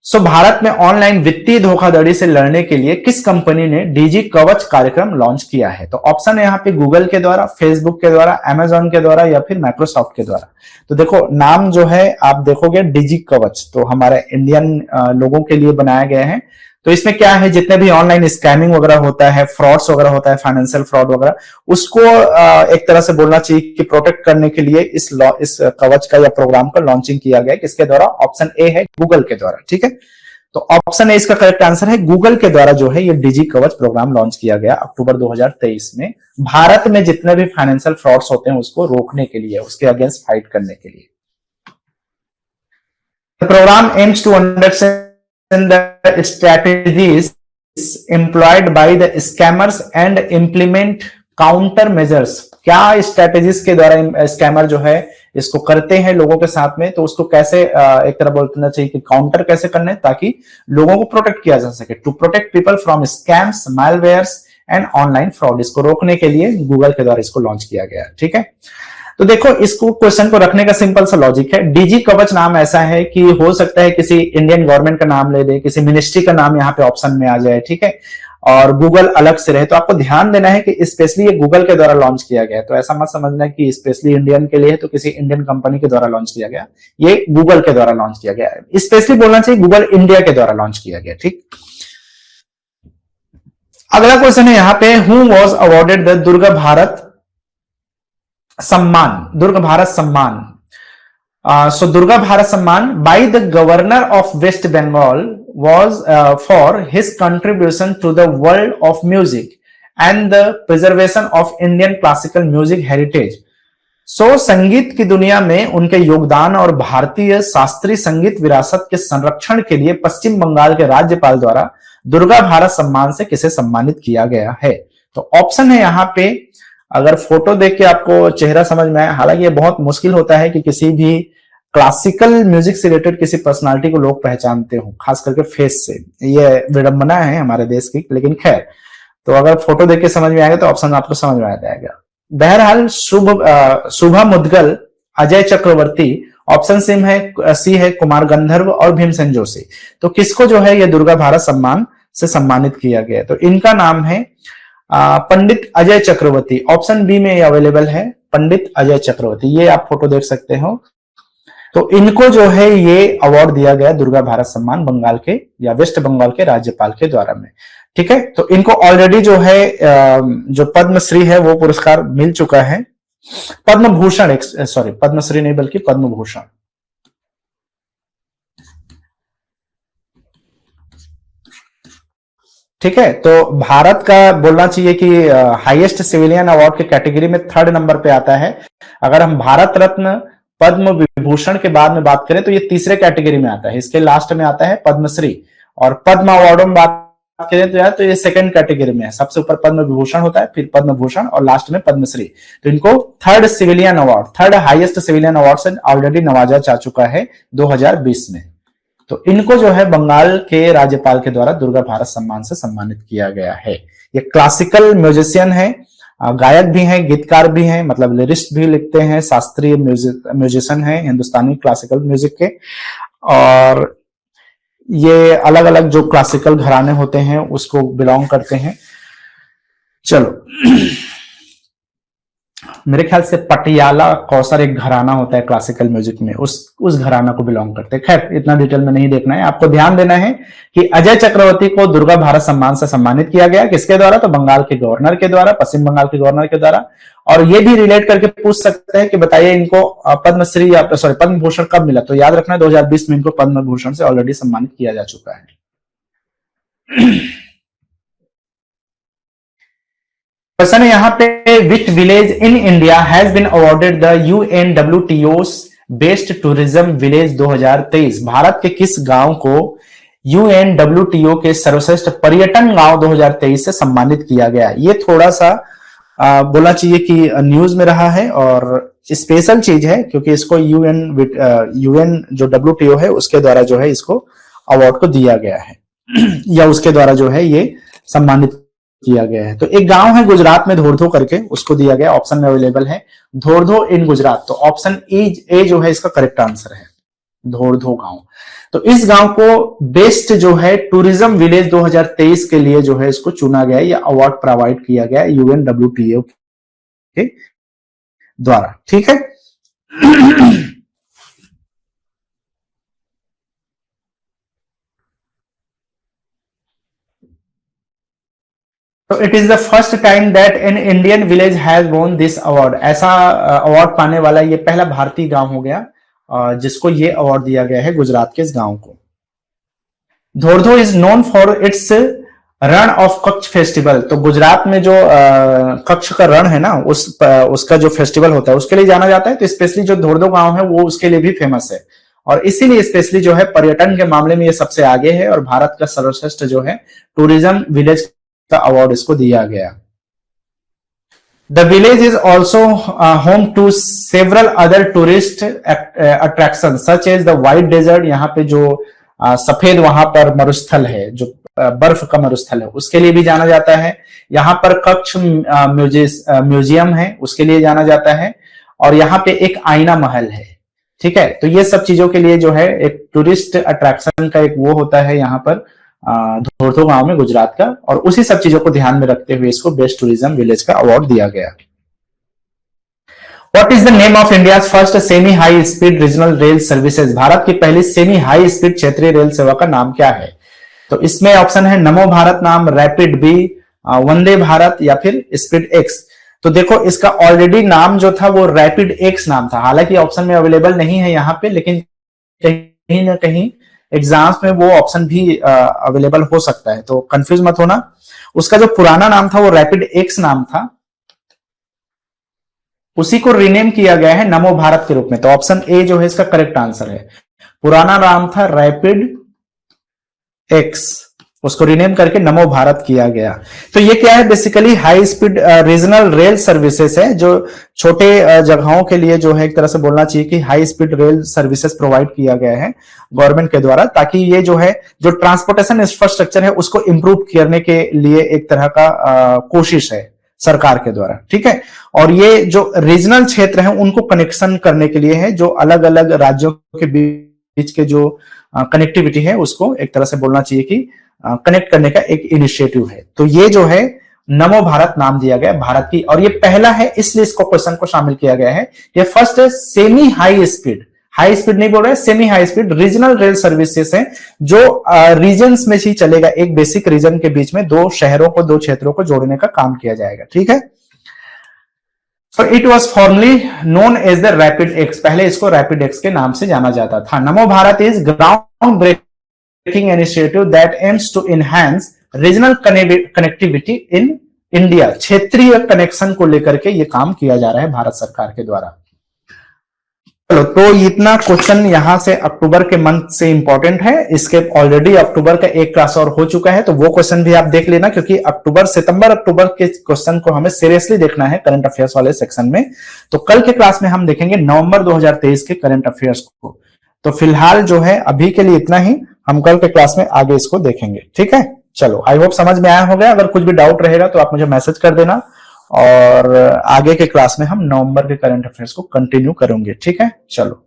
So भारत में ऑनलाइन वित्तीय धोखाधड़ी से लड़ने के लिए किस कंपनी ने डिजी कवच कार्यक्रम लॉन्च किया है। तो ऑप्शन है यहाँ पे गूगल के द्वारा, फेसबुक के द्वारा, अमेजॉन के द्वारा या फिर माइक्रोसॉफ्ट के द्वारा। तो देखो नाम जो है आप देखोगे डिजी कवच, तो हमारे इंडियन लोगों के लिए बनाया गया है। तो इसमें क्या है, जितने भी ऑनलाइन स्कैमिंग वगैरह होता है, फ्रॉड्स वगैरह होता है, फाइनेंशियल फ्रॉड वगैरह, उसको एक तरह से बोलना चाहिए कि प्रोटेक्ट करने के लिए इस कवच का या प्रोग्राम का लॉन्चिंग किया गया। किसके द्वारा, ऑप्शन ए है गूगल के द्वारा। ठीक है, तो ऑप्शन ए इसका करेक्ट आंसर है, गूगल के द्वारा जो है ये डिजी कवच प्रोग्राम लॉन्च किया गया अक्टूबर 2023 में, भारत में जितने भी फाइनेंशियल फ्रॉड्स होते हैं उसको रोकने के लिए, उसके अगेंस्ट फाइट करने के लिए। Programme aims to understand the strategies employed by the scammers and implement counter measures। क्या स्ट्रेटेजीज के द्वारा स्कैमर जो है इसको करते हैं लोगों के साथ में, तो उसको कैसे एक तरह बोलना चाहिए कि काउंटर कैसे करने ताकि लोगों को प्रोटेक्ट किया जा सके। To protect people from scams, malwares and online fraud, इसको रोकने के लिए गूगल के द्वारा इसको लॉन्च किया गया। ठीक है, तो देखो इसको क्वेश्चन को रखने का सिंपल सा लॉजिक है। डिजी कवच नाम ऐसा है कि हो सकता है किसी इंडियन गवर्नमेंट का नाम ले दे, किसी मिनिस्ट्री का नाम यहाँ पे ऑप्शन में आ जाए। ठीक है, और गूगल अलग से रहे, तो आपको ध्यान देना है कि स्पेशली ये गूगल के द्वारा लॉन्च किया गया है। तो ऐसा मत समझना कि स्पेशली इंडियन के लिए है तो किसी इंडियन कंपनी के द्वारा लॉन्च किया गया, ये गूगल के द्वारा लॉन्च किया गया है। स्पेशली बोलना चाहिए गूगल इंडिया के द्वारा लॉन्च किया गया। ठीक, अगला क्वेश्चन है यहाँ पे, who was awarded the Durga Bharat Samman, Durga Bharat Samman. So Durga Bharat Samman by the governor of West Bengal was for his contribution to the world of music and the preservation of Indian classical music heritage। सो संगीत की दुनिया में उनके योगदान और भारतीय शास्त्रीय संगीत विरासत के संरक्षण के लिए पश्चिम बंगाल के राज्यपाल द्वारा दुर्गा भारत सम्मान से किसे सम्मानित किया गया है। तो ऑप्शन है यहाँ पे, अगर फोटो देख के आपको चेहरा समझ में आए, हालांकि ये बहुत मुश्किल होता है कि किसी भी क्लासिकल म्यूजिक से रिलेटेड किसी पर्सनालिटी को लोग पहचानते हो, खास करके फेस से, ये विडंबना है हमारे देश की, लेकिन खैर, तो अगर फोटो देख के समझ में आएगा तो ऑप्शन आपको समझ में आ जाएगा। बहरहाल शुभा मुद्गल, अजय चक्रवर्ती, ऑप्शन सी है कुमार गंधर्व और भीमसेन जोशी। तो किसको जो है ये दुर्गा भारत सम्मान से सम्मानित किया गया? तो इनका नाम है पंडित अजय चक्रवर्ती। ऑप्शन बी में अवेलेबल है पंडित अजय चक्रवर्ती, ये आप फोटो देख सकते हो। तो इनको जो है ये अवार्ड दिया गया दुर्गा भारत सम्मान बंगाल के या वेस्ट बंगाल के राज्यपाल के द्वारा में। ठीक है, तो इनको ऑलरेडी जो है जो पद्मश्री है वो पुरस्कार मिल चुका है। पद्म भूषण, सॉरी पद्मश्री नहीं बल्कि पद्म भूषण। ठीक है, तो भारत का बोलना चाहिए कि हाईएस्ट सिविलियन अवार्ड के कैटेगरी में 3rd नंबर पे आता है। अगर हम भारत रत्न, पद्म विभूषण के बाद में बात करें तो ये 3रे कैटेगरी में आता है। इसके लास्ट में आता है पद्मश्री, और पद्म अवार्डों में बात करें तो यार तो ये 2nd कैटेगरी में है। सबसे ऊपर पद्म विभूषण होता है, फिर पद्म भूषण और लास्ट में पद्मश्री। तो इनको 3rd civilian award, 3rd highest civilian award से ऑलरेडी नवाजा जा चुका है 2020 में। तो इनको जो है बंगाल के राज्यपाल के द्वारा दुर्गा भारत सम्मान से सम्मानित किया गया है। ये क्लासिकल म्यूजिशियन है, गायक भी हैं, गीतकार भी हैं, मतलब लिरिस्ट भी लिखते हैं, शास्त्रीय म्यूजिशियन है हिंदुस्तानी क्लासिकल म्यूजिक के। और ये अलग अलग जो क्लासिकल घराने होते हैं उसको बिलोंग करते हैं। चलो मेरे ख्याल से पटियाला कौसर एक घराना होता है क्लासिकल म्यूजिक में, उस घराना को बिलोंग करते हैं। खैर इतना डिटेल में नहीं देखना है, आपको ध्यान देना है कि अजय चक्रवर्ती को दुर्गा भारत सम्मान से सम्मानित किया गया। किसके द्वारा? तो बंगाल के गवर्नर के द्वारा, पश्चिम बंगाल के गवर्नर के द्वारा। और ये भी रिलेट करके पूछ सकते हैं कि बताइए इनको पद्मश्री या सॉरी पद्म भूषण कब मिला? तो याद रखना 2020 में इनको पद्म भूषण से ऑलरेडी सम्मानित किया जा चुका है। क्वेश्चन है यहाँ पे, which village in India has been awarded the UNWTO's best tourism village 2023? भारत के किस गांव को UNWTO के सर्वश्रेष्ठ पर्यटन गांव 2023 से सम्मानित किया गया? ये थोड़ा सा बोलना चाहिए कि न्यूज में रहा है और स्पेशल चीज है, क्योंकि इसको UN जो WTO है उसके द्वारा जो है इसको अवार्ड को दिया गया है या उसके द्वारा जो है ये सम्मानित किया गया है। तो एक गांव है गुजरात में धोरधो करके, उसको दिया गया, ऑप्शन में अवेलेबल है धोरधो इन गुजरात। तो ऑप्शन ए जो है इसका करेक्ट आंसर है, धोरधो गांव। तो इस गांव को बेस्ट जो है टूरिज्म विलेज 2023 के लिए जो है इसको चुना गया, या अवार्ड प्रोवाइड किया गया UNWTO के द्वारा। ठीक है। तो it is the first time that an Indian village has won this award. ऐसा अवार्ड पाने वाला ये पहला भारतीय गांव हो गया जिसको ये अवार्ड दिया गया है, गुजरात के इस गांव को। धोरधो is known for its Rann of Kutch festival. तो गुजरात में जो कच्छ का रण है ना, उसका जो फेस्टिवल होता है उसके लिए जाना जाता है। तो स्पेशली जो धोरधो गांव है वो उसके लिए भी फेमस है, और इसीलिए स्पेशली जो है पर्यटन के मामले में ये सबसे आगे है, और भारत का सर्वश्रेष्ठ जो है टूरिज्म विलेज का अवार्ड इसको दिया गया। The village is also home to several other tourist attraction such as the White Desert. यहाँ पे जो सफेद वहां पर मरुस्थल है, जो बर्फ का मरुस्थल है, उसके लिए भी जाना जाता है। यहाँ पर कच्छ म्यूजियम है, उसके लिए जाना जाता है, और यहाँ पे एक आईना महल है। ठीक है, तो ये सब चीजों के लिए जो है एक टूरिस्ट अट्रैक्शन का एक वो होता है यहाँ पर धोरधो गांव में गुजरात का, और उसी सब चीजों को ध्यान में रखते हुए इसको बेस्ट टूरिज्म विलेज का अवार्ड दिया गया। What is the name of India first semi high speed regional rail services? Bharat की पहली सेमी हाई स्पीड क्षेत्रीय रेल सेवा का नाम क्या है? तो इसमें ऑप्शन है नमो भारत नाम, रैपिड बी, वंदे भारत, या फिर स्पीड एक्स। तो देखो इसका ऑलरेडी नाम जो था वो रैपिड एक्स नाम था, हालांकि ऑप्शन में अवेलेबल नहीं है यहाँ पे, लेकिन कहीं ना कहीं एग्जाम्स में वो ऑप्शन भी अवेलेबल हो सकता है, तो कंफ्यूज मत होना। उसका जो पुराना नाम था वो रैपिड एक्स नाम था, उसी को रीनेम किया गया है नमो भारत के रूप में। तो ऑप्शन ए जो है इसका करेक्ट आंसर है। पुराना नाम था रैपिड एक्स, उसको रीनेम करके नमो भारत किया गया। तो ये क्या है? Basically high speed regional rail services है, जो छोटे जगहों के लिए जो है एक तरह से बोलना चाहिए कि high speed rail services provide किया गया है गवर्नमेंट के द्वारा, ताकि ये जो है जो ट्रांसपोर्टेशन इंफ्रास्ट्रक्चर है उसको इंप्रूव करने के लिए एक तरह का कोशिश है सरकार के द्वारा, ठीक है। और ये जो रीजनल क्षेत्र है उनको कनेक्शन करने के लिए है, जो अलग अलग राज्यों के बीच के जो कनेक्टिविटी है उसको एक तरह से बोलना चाहिए कि कनेक्ट करने का एक इनिशिएटिव है। तो ये जो है नमो भारत नाम दिया गया भारत की, और ये पहला है इसलिए इसको क्वेश्चन को शामिल किया गया है। ये फर्स्ट है semi high speed, high speed नहीं बोल रहे, semi high speed regional rail services है जो रीजन्स में ही चलेगा, एक बेसिक रीजन के बीच में दो शहरों को, दो क्षेत्रों को जोड़ने का काम किया जाएगा, ठीक है। So it was formerly known as the Rapid X, पहले इसको Rapid X के नाम से जाना जाता था। Namo Bharat is ground breaking initiative that aims to enhance regional connectivity in India, क्षेत्रीय कनेक्शन को लेकर के ये काम किया जा रहा है भारत सरकार के द्वारा। चलो, तो इतना क्वेश्चन यहां से अक्टूबर के मंथ से इंपॉर्टेंट है। इसके ऑलरेडी अक्टूबर का एक क्लास और हो चुका है, तो वो क्वेश्चन भी आप देख लेना, क्योंकि सितंबर अक्टूबर के क्वेश्चन को हमें सीरियसली देखना है करंट अफेयर्स वाले सेक्शन में। तो कल के क्लास में हम देखेंगे नवंबर 2023 के करंट अफेयर्स को। तो फिलहाल जो है अभी के लिए इतना ही, हम कल के क्लास में आगे इसको देखेंगे, ठीक है। चलो, आई होप समझ में आया होगा। अगर कुछ भी डाउट रहेगा तो आप मुझे मैसेज कर देना, और आगे के क्लास में हम नवंबर के करंट अफेयर्स को कंटिन्यू करेंगे, ठीक है। चलो।